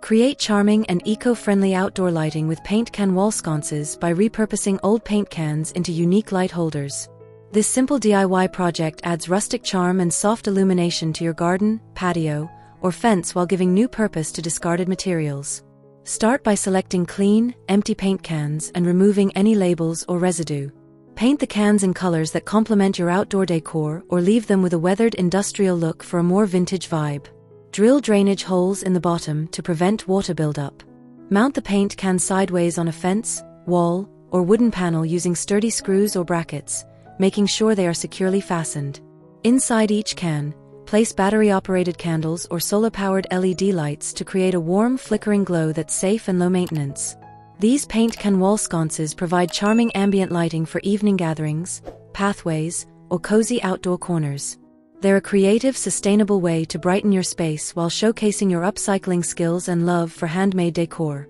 Create charming and eco-friendly outdoor lighting with paint can wall sconces by repurposing old paint cans into unique light holders. This simple DIY project adds rustic charm and soft illumination to your garden, patio, or fence while giving new purpose to discarded materials. Start by selecting clean, empty paint cans and removing any labels or residue. Paint the cans in colors that complement your outdoor decor or leave them with a weathered industrial look for a more vintage vibe. Drill drainage holes in the bottom to prevent water buildup. Mount the paint can sideways on a fence, wall, or wooden panel using sturdy screws or brackets, making sure they are securely fastened. Inside each can, place battery-operated candles or solar-powered LED lights to create a warm, flickering glow that's safe and low maintenance. These paint can wall sconces provide charming ambient lighting for evening gatherings, pathways, or cozy outdoor corners. They're a creative, sustainable way to brighten your space while showcasing your upcycling skills and love for handmade decor.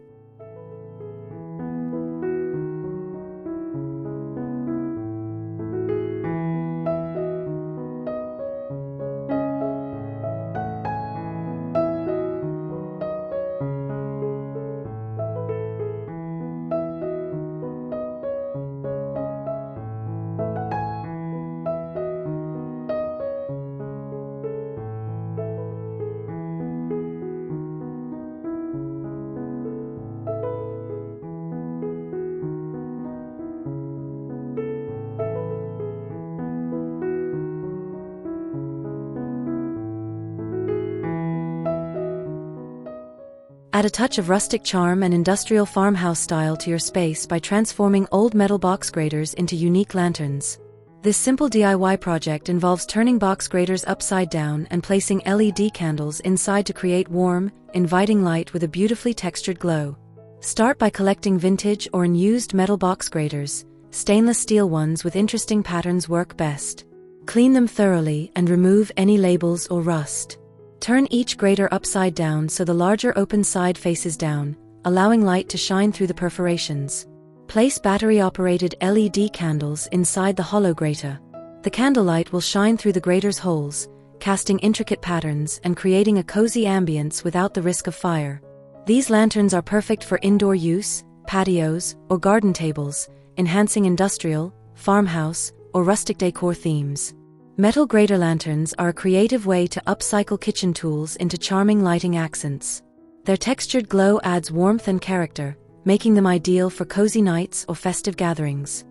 Add a touch of rustic charm and industrial farmhouse style to your space by transforming old metal box graters into unique lanterns. This simple DIY project involves turning box graters upside down and placing LED candles inside to create warm, inviting light with a beautifully textured glow. Start by collecting vintage or unused metal box graters. Stainless steel ones with interesting patterns work best. Clean them thoroughly and remove any labels or rust. Turn each grater upside down so the larger open side faces down, allowing light to shine through the perforations. Place battery-operated LED candles inside the hollow grater. The candlelight will shine through the grater's holes, casting intricate patterns and creating a cozy ambience without the risk of fire. These lanterns are perfect for indoor use, patios, or garden tables, enhancing industrial, farmhouse, or rustic decor themes. Metal grater lanterns are a creative way to upcycle kitchen tools into charming lighting accents. Their textured glow adds warmth and character, making them ideal for cozy nights or festive gatherings.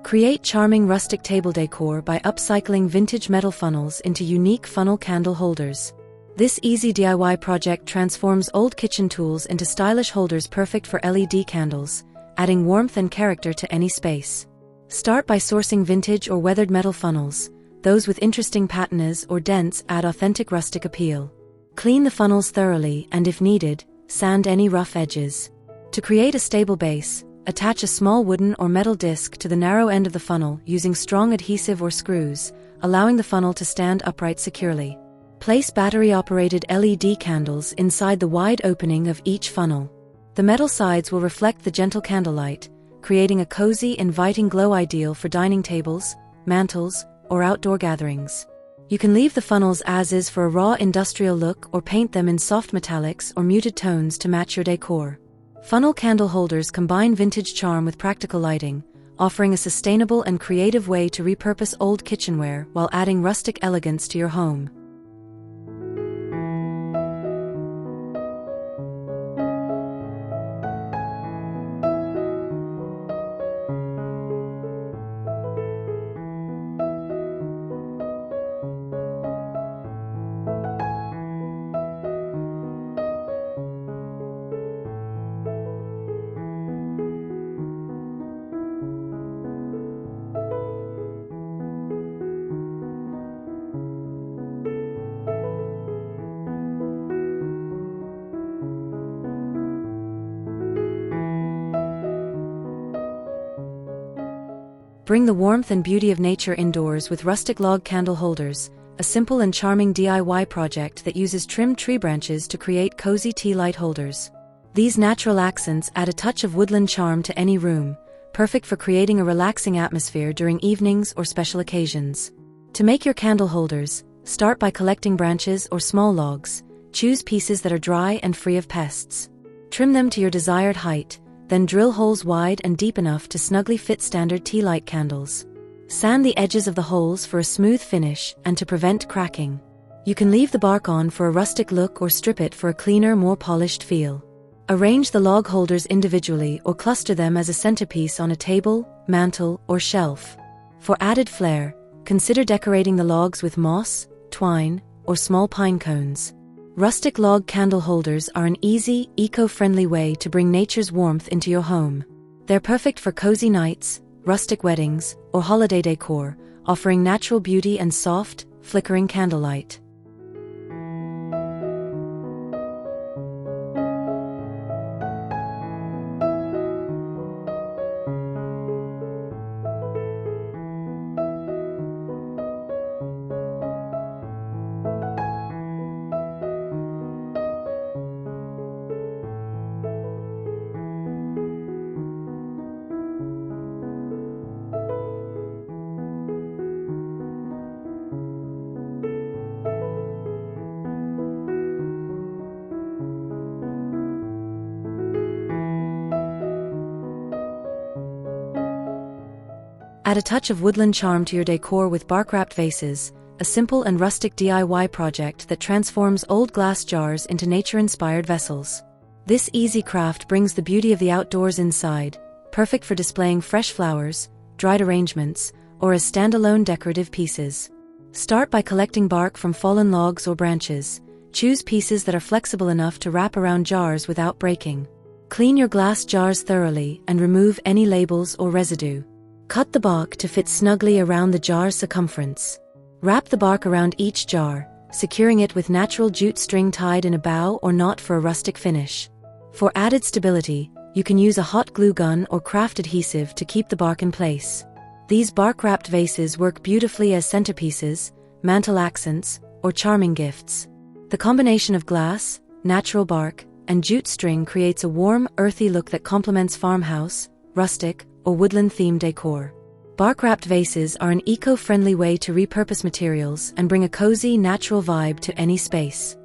Create charming rustic table decor by upcycling vintage metal funnels into unique funnel candle holders. This easy DIY project transforms old kitchen tools into stylish holders perfect for LED candles, adding warmth and character to any space. Start by sourcing vintage or weathered metal funnels. Those with interesting patinas or dents add authentic rustic appeal. Clean the funnels thoroughly and, if needed, sand any rough edges. To create a stable base, attach a small wooden or metal disc to the narrow end of the funnel using strong adhesive or screws, allowing the funnel to stand upright securely. Place battery-operated LED candles inside the wide opening of each funnel. The metal sides will reflect the gentle candlelight, creating a cozy, inviting glow ideal for dining tables, mantels, or outdoor gatherings. You can leave the funnels as is for a raw industrial look or paint them in soft metallics or muted tones to match your decor. Funnel candle holders combine vintage charm with practical lighting, offering a sustainable and creative way to repurpose old kitchenware while adding rustic elegance to your home. Bring the warmth and beauty of nature indoors with rustic log candle holders, a simple and charming DIY project that uses trimmed tree branches to create cozy tea light holders. These natural accents add a touch of woodland charm to any room, perfect for creating a relaxing atmosphere during evenings or special occasions. To make your candle holders, start by collecting branches or small logs. Choose pieces that are dry and free of pests. Trim them to your desired height, then drill holes wide and deep enough to snugly fit standard tea light candles. Sand the edges of the holes for a smooth finish and to prevent cracking. You can leave the bark on for a rustic look or strip it for a cleaner, more polished feel. Arrange the log holders individually or cluster them as a centerpiece on a table, mantel, or shelf. For added flair, consider decorating the logs with moss, twine, or small pine cones. Rustic log candle holders are an easy, eco-friendly way to bring nature's warmth into your home. They're perfect for cozy nights, rustic weddings, or holiday decor, offering natural beauty and soft, flickering candlelight. Add a touch of woodland charm to your decor with bark-wrapped vases, a simple and rustic DIY project that transforms old glass jars into nature-inspired vessels. This easy craft brings the beauty of the outdoors inside, perfect for displaying fresh flowers, dried arrangements, or as standalone decorative pieces. Start by collecting bark from fallen logs or branches. Choose pieces that are flexible enough to wrap around jars without breaking. Clean your glass jars thoroughly and remove any labels or residue. Cut the bark to fit snugly around the jar's circumference. Wrap the bark around each jar, securing it with natural jute string tied in a bow or knot for a rustic finish. For added stability, you can use a hot glue gun or craft adhesive to keep the bark in place. These bark-wrapped vases work beautifully as centerpieces, mantel accents, or charming gifts. The combination of glass, natural bark, and jute string creates a warm, earthy look that complements farmhouse, rustic, or woodland-themed decor. Bark-wrapped vases are an eco-friendly way to repurpose materials and bring a cozy, natural vibe to any space.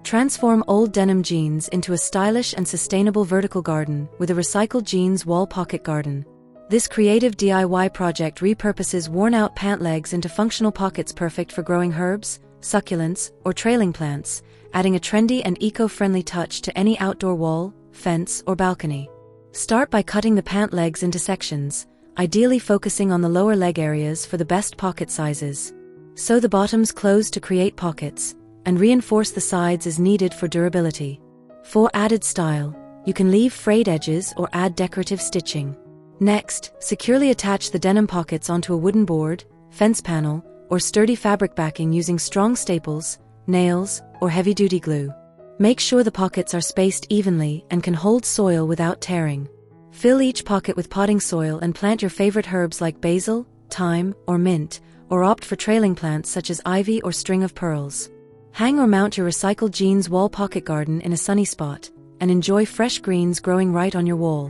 Transform old denim jeans into a stylish and sustainable vertical garden with a recycled jeans wall pocket garden. This creative DIY project repurposes worn-out pant legs into functional pockets perfect for growing herbs, succulents, or trailing plants, adding a trendy and eco-friendly touch to any outdoor wall, fence, or balcony. Start by cutting the pant legs into sections, ideally focusing on the lower leg areas for the best pocket sizes. Sew the bottoms closed to create pockets, and reinforce the sides as needed for durability. For added style, you can leave frayed edges or add decorative stitching. Next, securely attach the denim pockets onto a wooden board, fence panel, or sturdy fabric backing using strong staples, nails, or heavy-duty glue. Make sure the pockets are spaced evenly and can hold soil without tearing. Fill each pocket with potting soil and plant your favorite herbs like basil, thyme, or mint, or opt for trailing plants such as ivy or string of pearls. Hang or mount your recycled jeans wall pocket garden in a sunny spot, and enjoy fresh greens growing right on your wall.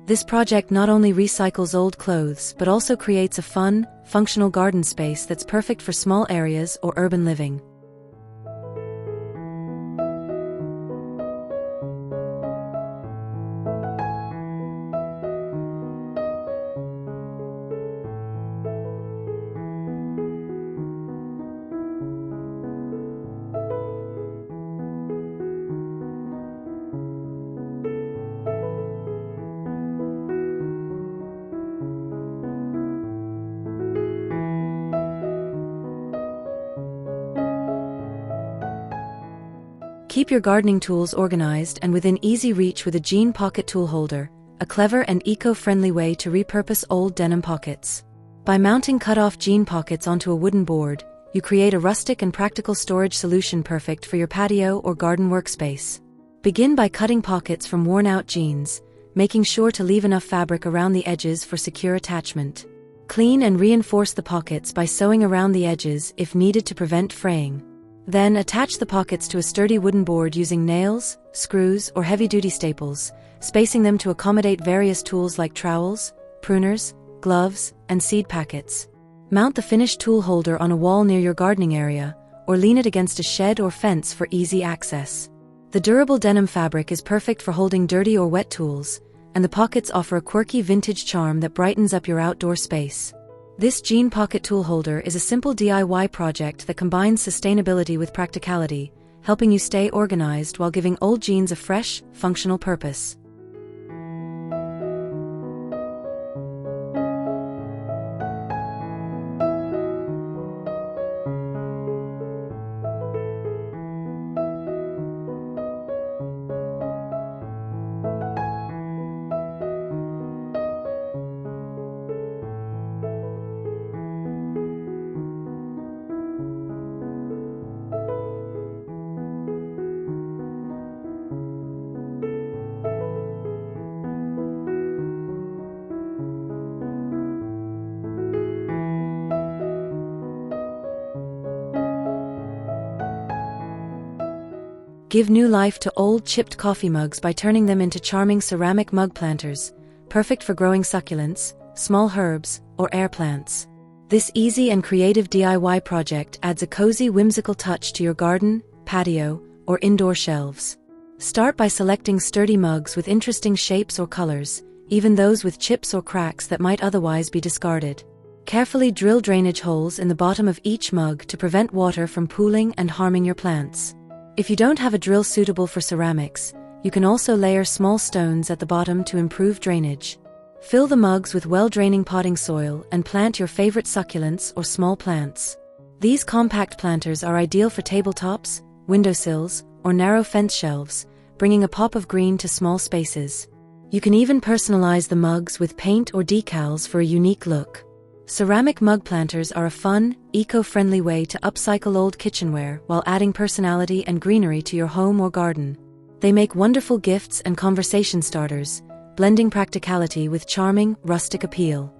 This project not only recycles old clothes but also creates a fun, functional garden space that's perfect for small areas or urban living. Keep your gardening tools organized and within easy reach with a jean pocket tool holder, a clever and eco-friendly way to repurpose old denim pockets. By mounting cut-off jean pockets onto a wooden board, you create a rustic and practical storage solution perfect for your patio or garden workspace. Begin by cutting pockets from worn-out jeans, making sure to leave enough fabric around the edges for secure attachment. Clean and reinforce the pockets by sewing around the edges if needed to prevent fraying. Then attach the pockets to a sturdy wooden board using nails, screws, or heavy-duty staples, spacing them to accommodate various tools like trowels, pruners, gloves, and seed packets. Mount the finished tool holder on a wall near your gardening area, or lean it against a shed or fence for easy access. The durable denim fabric is perfect for holding dirty or wet tools, and the pockets offer a quirky vintage charm that brightens up your outdoor space. This jean pocket tool holder is a simple DIY project that combines sustainability with practicality, helping you stay organized while giving old jeans a fresh, functional purpose. Give new life to old chipped coffee mugs by turning them into charming ceramic mug planters, perfect for growing succulents, small herbs, or air plants. This easy and creative DIY project adds a cozy, whimsical touch to your garden, patio, or indoor shelves. Start by selecting sturdy mugs with interesting shapes or colors, even those with chips or cracks that might otherwise be discarded. Carefully drill drainage holes in the bottom of each mug to prevent water from pooling and harming your plants. If you don't have a drill suitable for ceramics, you can also layer small stones at the bottom to improve drainage. Fill the mugs with well-draining potting soil and plant your favorite succulents or small plants. These compact planters are ideal for tabletops, windowsills, or narrow fence shelves, bringing a pop of green to small spaces. You can even personalize the mugs with paint or decals for a unique look. Ceramic mug planters are a fun, eco-friendly way to upcycle old kitchenware while adding personality and greenery to your home or garden. They make wonderful gifts and conversation starters, blending practicality with charming, rustic appeal.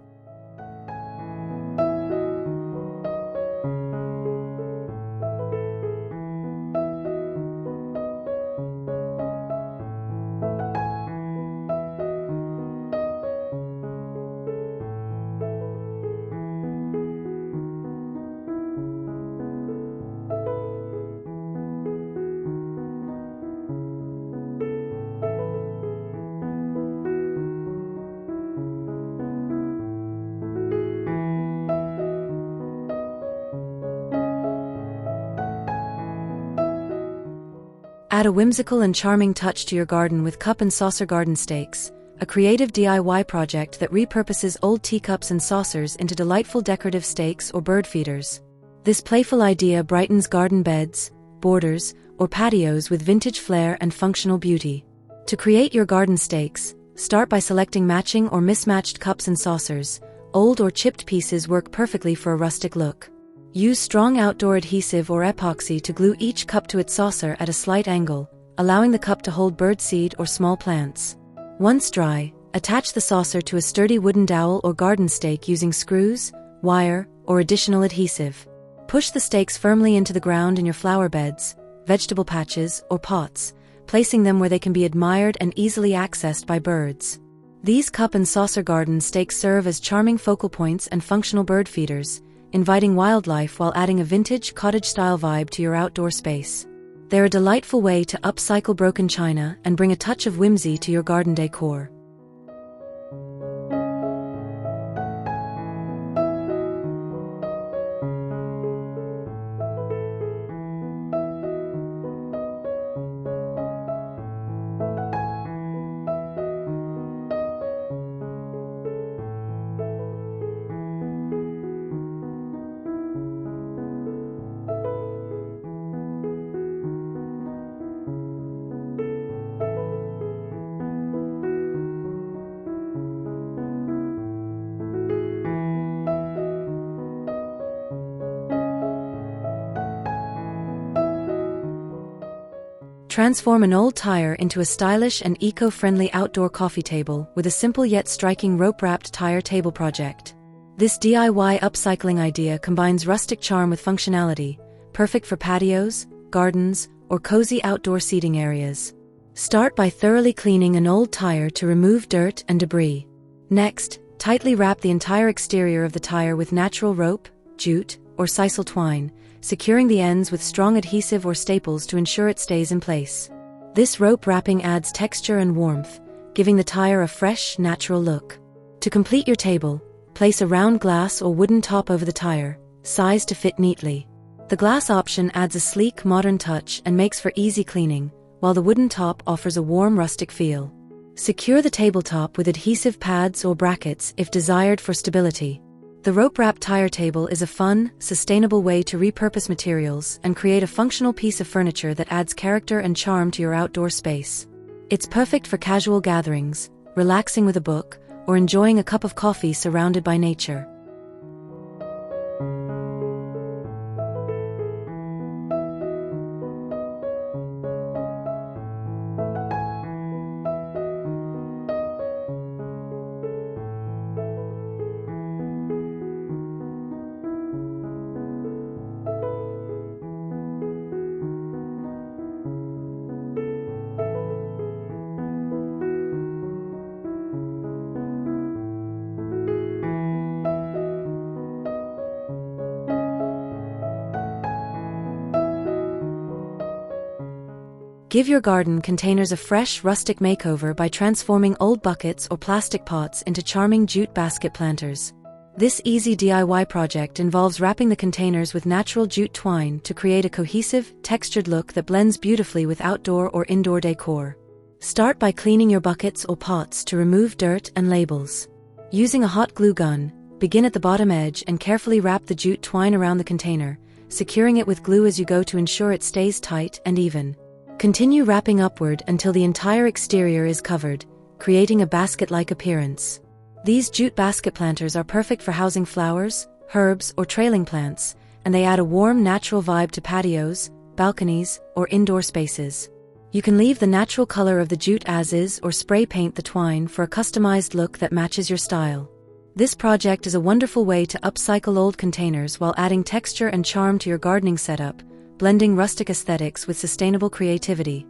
Add a whimsical and charming touch to your garden with cup and saucer garden stakes, a creative DIY project that repurposes old teacups and saucers into delightful decorative stakes or bird feeders. This playful idea brightens garden beds, borders, or patios with vintage flair and functional beauty. To create your garden stakes, start by selecting matching or mismatched cups and saucers. Old or chipped pieces work perfectly for a rustic look. Use strong outdoor adhesive or epoxy to glue each cup to its saucer at a slight angle, allowing the cup to hold birdseed or small plants. Once dry, attach the saucer to a sturdy wooden dowel or garden stake using screws, wire, or additional adhesive. Push the stakes firmly into the ground in your flower beds, vegetable patches, or pots, placing them where they can be admired and easily accessed by birds. These cup and saucer garden stakes serve as charming focal points and functional bird feeders, inviting wildlife while adding a vintage cottage-style vibe to your outdoor space. They're a delightful way to upcycle broken china and bring a touch of whimsy to your garden decor. Transform an old tire into a stylish and eco-friendly outdoor coffee table with a simple yet striking rope-wrapped tire table project. This DIY upcycling idea combines rustic charm with functionality, perfect for patios, gardens, or cozy outdoor seating areas. Start by thoroughly cleaning an old tire to remove dirt and debris. Next, tightly wrap the entire exterior of the tire with natural rope, jute, or sisal twine, securing the ends with strong adhesive or staples to ensure it stays in place. This rope wrapping adds texture and warmth, giving the tire a fresh, natural look. To complete your table, place a round glass or wooden top over the tire, sized to fit neatly. The glass option adds a sleek, modern touch and makes for easy cleaning, while the wooden top offers a warm, rustic feel. Secure the tabletop with adhesive pads or brackets if desired for stability. The rope-wrapped tire table is a fun, sustainable way to repurpose materials and create a functional piece of furniture that adds character and charm to your outdoor space. It's perfect for casual gatherings, relaxing with a book, or enjoying a cup of coffee surrounded by nature. Give your garden containers a fresh, rustic makeover by transforming old buckets or plastic pots into charming jute basket planters. This easy DIY project involves wrapping the containers with natural jute twine to create a cohesive, textured look that blends beautifully with outdoor or indoor decor. Start by cleaning your buckets or pots to remove dirt and labels. Using a hot glue gun, begin at the bottom edge and carefully wrap the jute twine around the container, securing it with glue as you go to ensure it stays tight and even. Continue wrapping upward until the entire exterior is covered, creating a basket-like appearance. These jute basket planters are perfect for housing flowers, herbs, or trailing plants, and they add a warm, natural vibe to patios, balconies, or indoor spaces. You can leave the natural color of the jute as is or spray paint the twine for a customized look that matches your style. This project is a wonderful way to upcycle old containers while adding texture and charm to your gardening setup, blending rustic aesthetics with sustainable creativity.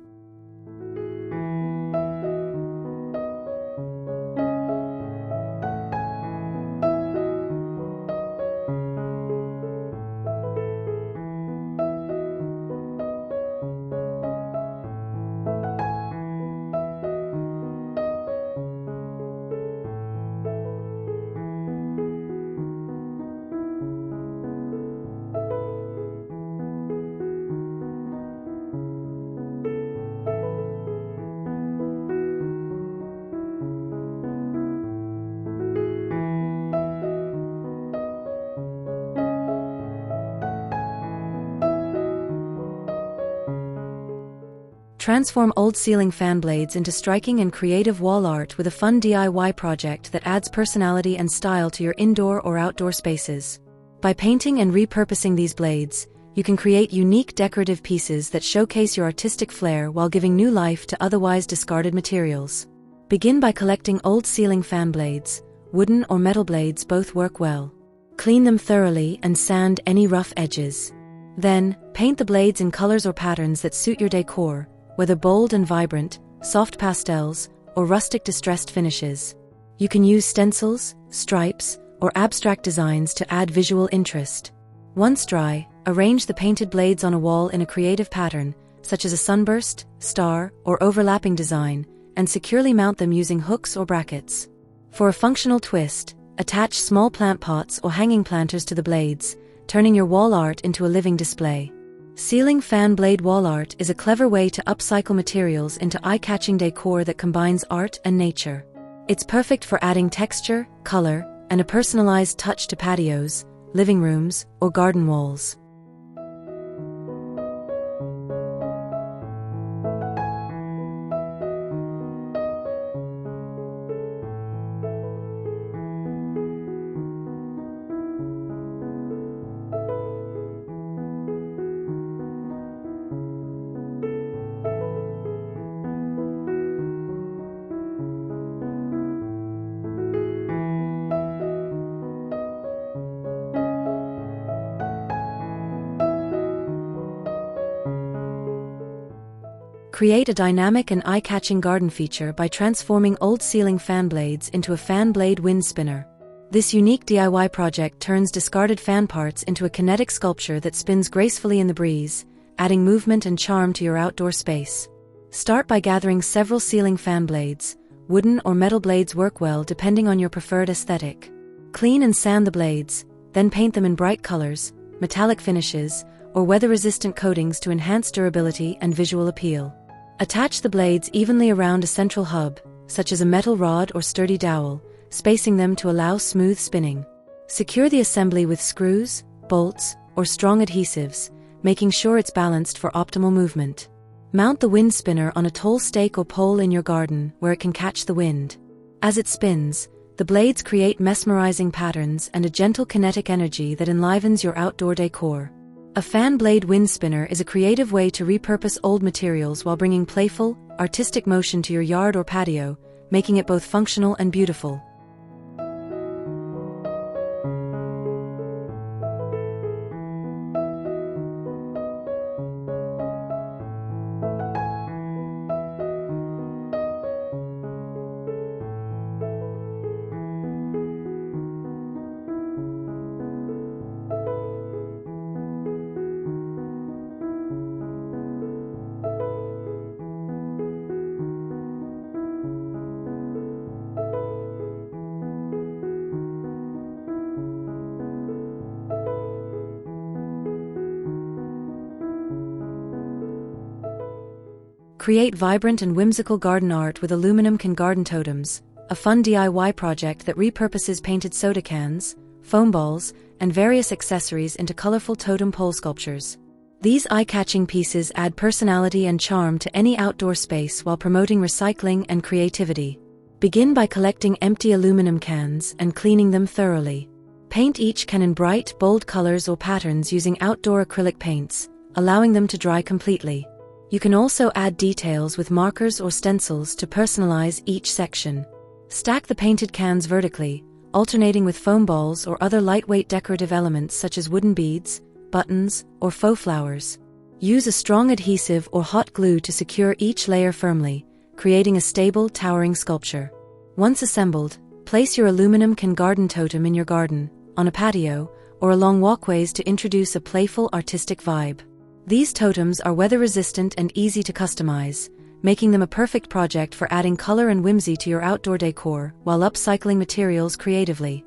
Transform old ceiling fan blades into striking and creative wall art with a fun DIY project that adds personality and style to your indoor or outdoor spaces. By painting and repurposing these blades, you can create unique decorative pieces that showcase your artistic flair while giving new life to otherwise discarded materials. Begin by collecting old ceiling fan blades. Wooden or metal blades both work well. Clean them thoroughly and sand any rough edges. Then, paint the blades in colors or patterns that suit your decor, whether bold and vibrant, soft pastels, or rustic distressed finishes. You can use stencils, stripes, or abstract designs to add visual interest. Once dry, arrange the painted blades on a wall in a creative pattern, such as a sunburst, star, or overlapping design, and securely mount them using hooks or brackets. For a functional twist, attach small plant pots or hanging planters to the blades, turning your wall art into a living display. Ceiling fan blade wall art is a clever way to upcycle materials into eye-catching decor that combines art and nature. It's perfect for adding texture, color, and a personalized touch to patios, living rooms, or garden walls. Create a dynamic and eye-catching garden feature by transforming old ceiling fan blades into a fan blade wind spinner. This unique DIY project turns discarded fan parts into a kinetic sculpture that spins gracefully in the breeze, adding movement and charm to your outdoor space. Start by gathering several ceiling fan blades. Wooden or metal blades work well depending on your preferred aesthetic. Clean and sand the blades, then paint them in bright colors, metallic finishes, or weather-resistant coatings to enhance durability and visual appeal. Attach the blades evenly around a central hub, such as a metal rod or sturdy dowel, spacing them to allow smooth spinning. Secure the assembly with screws, bolts, or strong adhesives, making sure it's balanced for optimal movement. Mount the wind spinner on a tall stake or pole in your garden where it can catch the wind. As it spins, the blades create mesmerizing patterns and a gentle kinetic energy that enlivens your outdoor decor. A fan blade wind spinner is a creative way to repurpose old materials while bringing playful, artistic motion to your yard or patio, making it both functional and beautiful. Create vibrant and whimsical garden art with aluminum can garden totems, a fun DIY project that repurposes painted soda cans, foam balls, and various accessories into colorful totem pole sculptures. These eye-catching pieces add personality and charm to any outdoor space while promoting recycling and creativity. Begin by collecting empty aluminum cans and cleaning them thoroughly. Paint each can in bright, bold colors or patterns using outdoor acrylic paints, allowing them to dry completely. You can also add details with markers or stencils to personalize each section. Stack the painted cans vertically, alternating with foam balls or other lightweight decorative elements such as wooden beads, buttons, or faux flowers. Use a strong adhesive or hot glue to secure each layer firmly, creating a stable, towering sculpture. Once assembled, place your aluminum can garden totem in your garden, on a patio, or along walkways to introduce a playful, artistic vibe. These totems are weather-resistant and easy to customize, making them a perfect project for adding color and whimsy to your outdoor decor while upcycling materials creatively.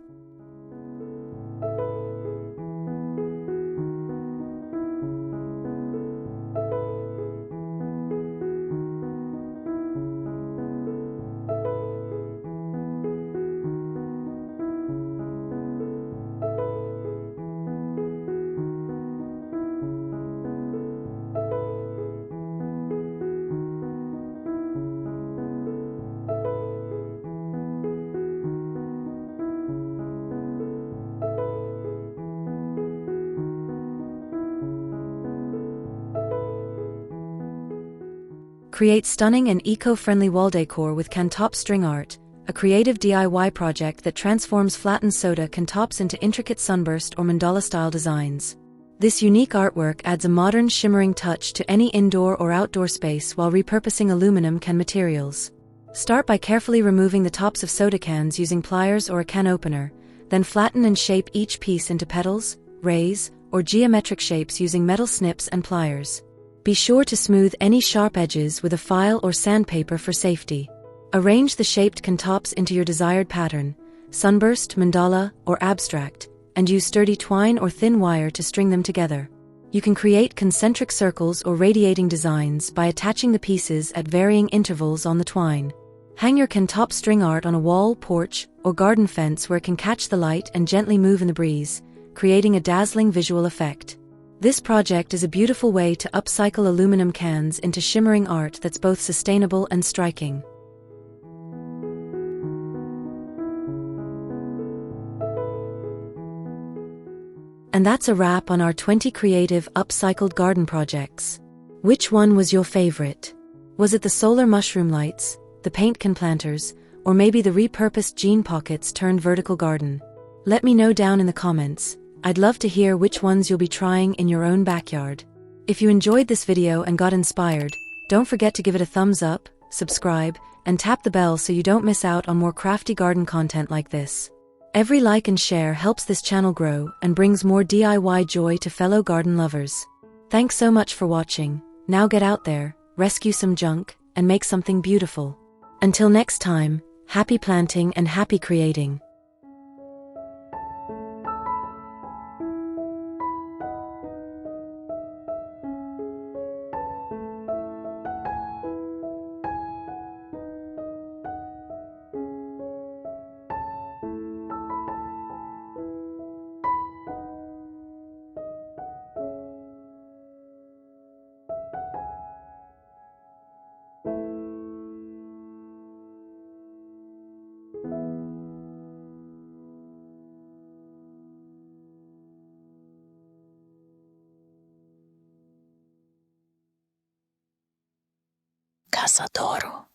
Create stunning and eco-friendly wall decor with can top string art, a creative DIY project that transforms flattened soda can tops into intricate sunburst or mandala-style designs. This unique artwork adds a modern, shimmering touch to any indoor or outdoor space while repurposing aluminum can materials. Start by carefully removing the tops of soda cans using pliers or a can opener, then flatten and shape each piece into petals, rays, or geometric shapes using metal snips and pliers. Be sure to smooth any sharp edges with a file or sandpaper for safety. Arrange the shaped can tops into your desired pattern, sunburst, mandala, or abstract, and use sturdy twine or thin wire to string them together. You can create concentric circles or radiating designs by attaching the pieces at varying intervals on the twine. Hang your can top string art on a wall, porch, or garden fence where it can catch the light and gently move in the breeze, creating a dazzling visual effect. This project is a beautiful way to upcycle aluminum cans into shimmering art that's both sustainable and striking. And that's a wrap on our 20 creative upcycled garden projects. Which one was your favorite? Was it the solar mushroom lights, the paint can planters, or maybe the repurposed jean pockets turned vertical garden? Let me know down in the comments. I'd love to hear which ones you'll be trying in your own backyard. If you enjoyed this video and got inspired, don't forget to give it a thumbs up, subscribe, and tap the bell so you don't miss out on more crafty garden content like this. Every like and share helps this channel grow and brings more DIY joy to fellow garden lovers. Thanks so much for watching. Now get out there, rescue some junk, and make something beautiful. Until next time, happy planting and happy creating. Cazadoro.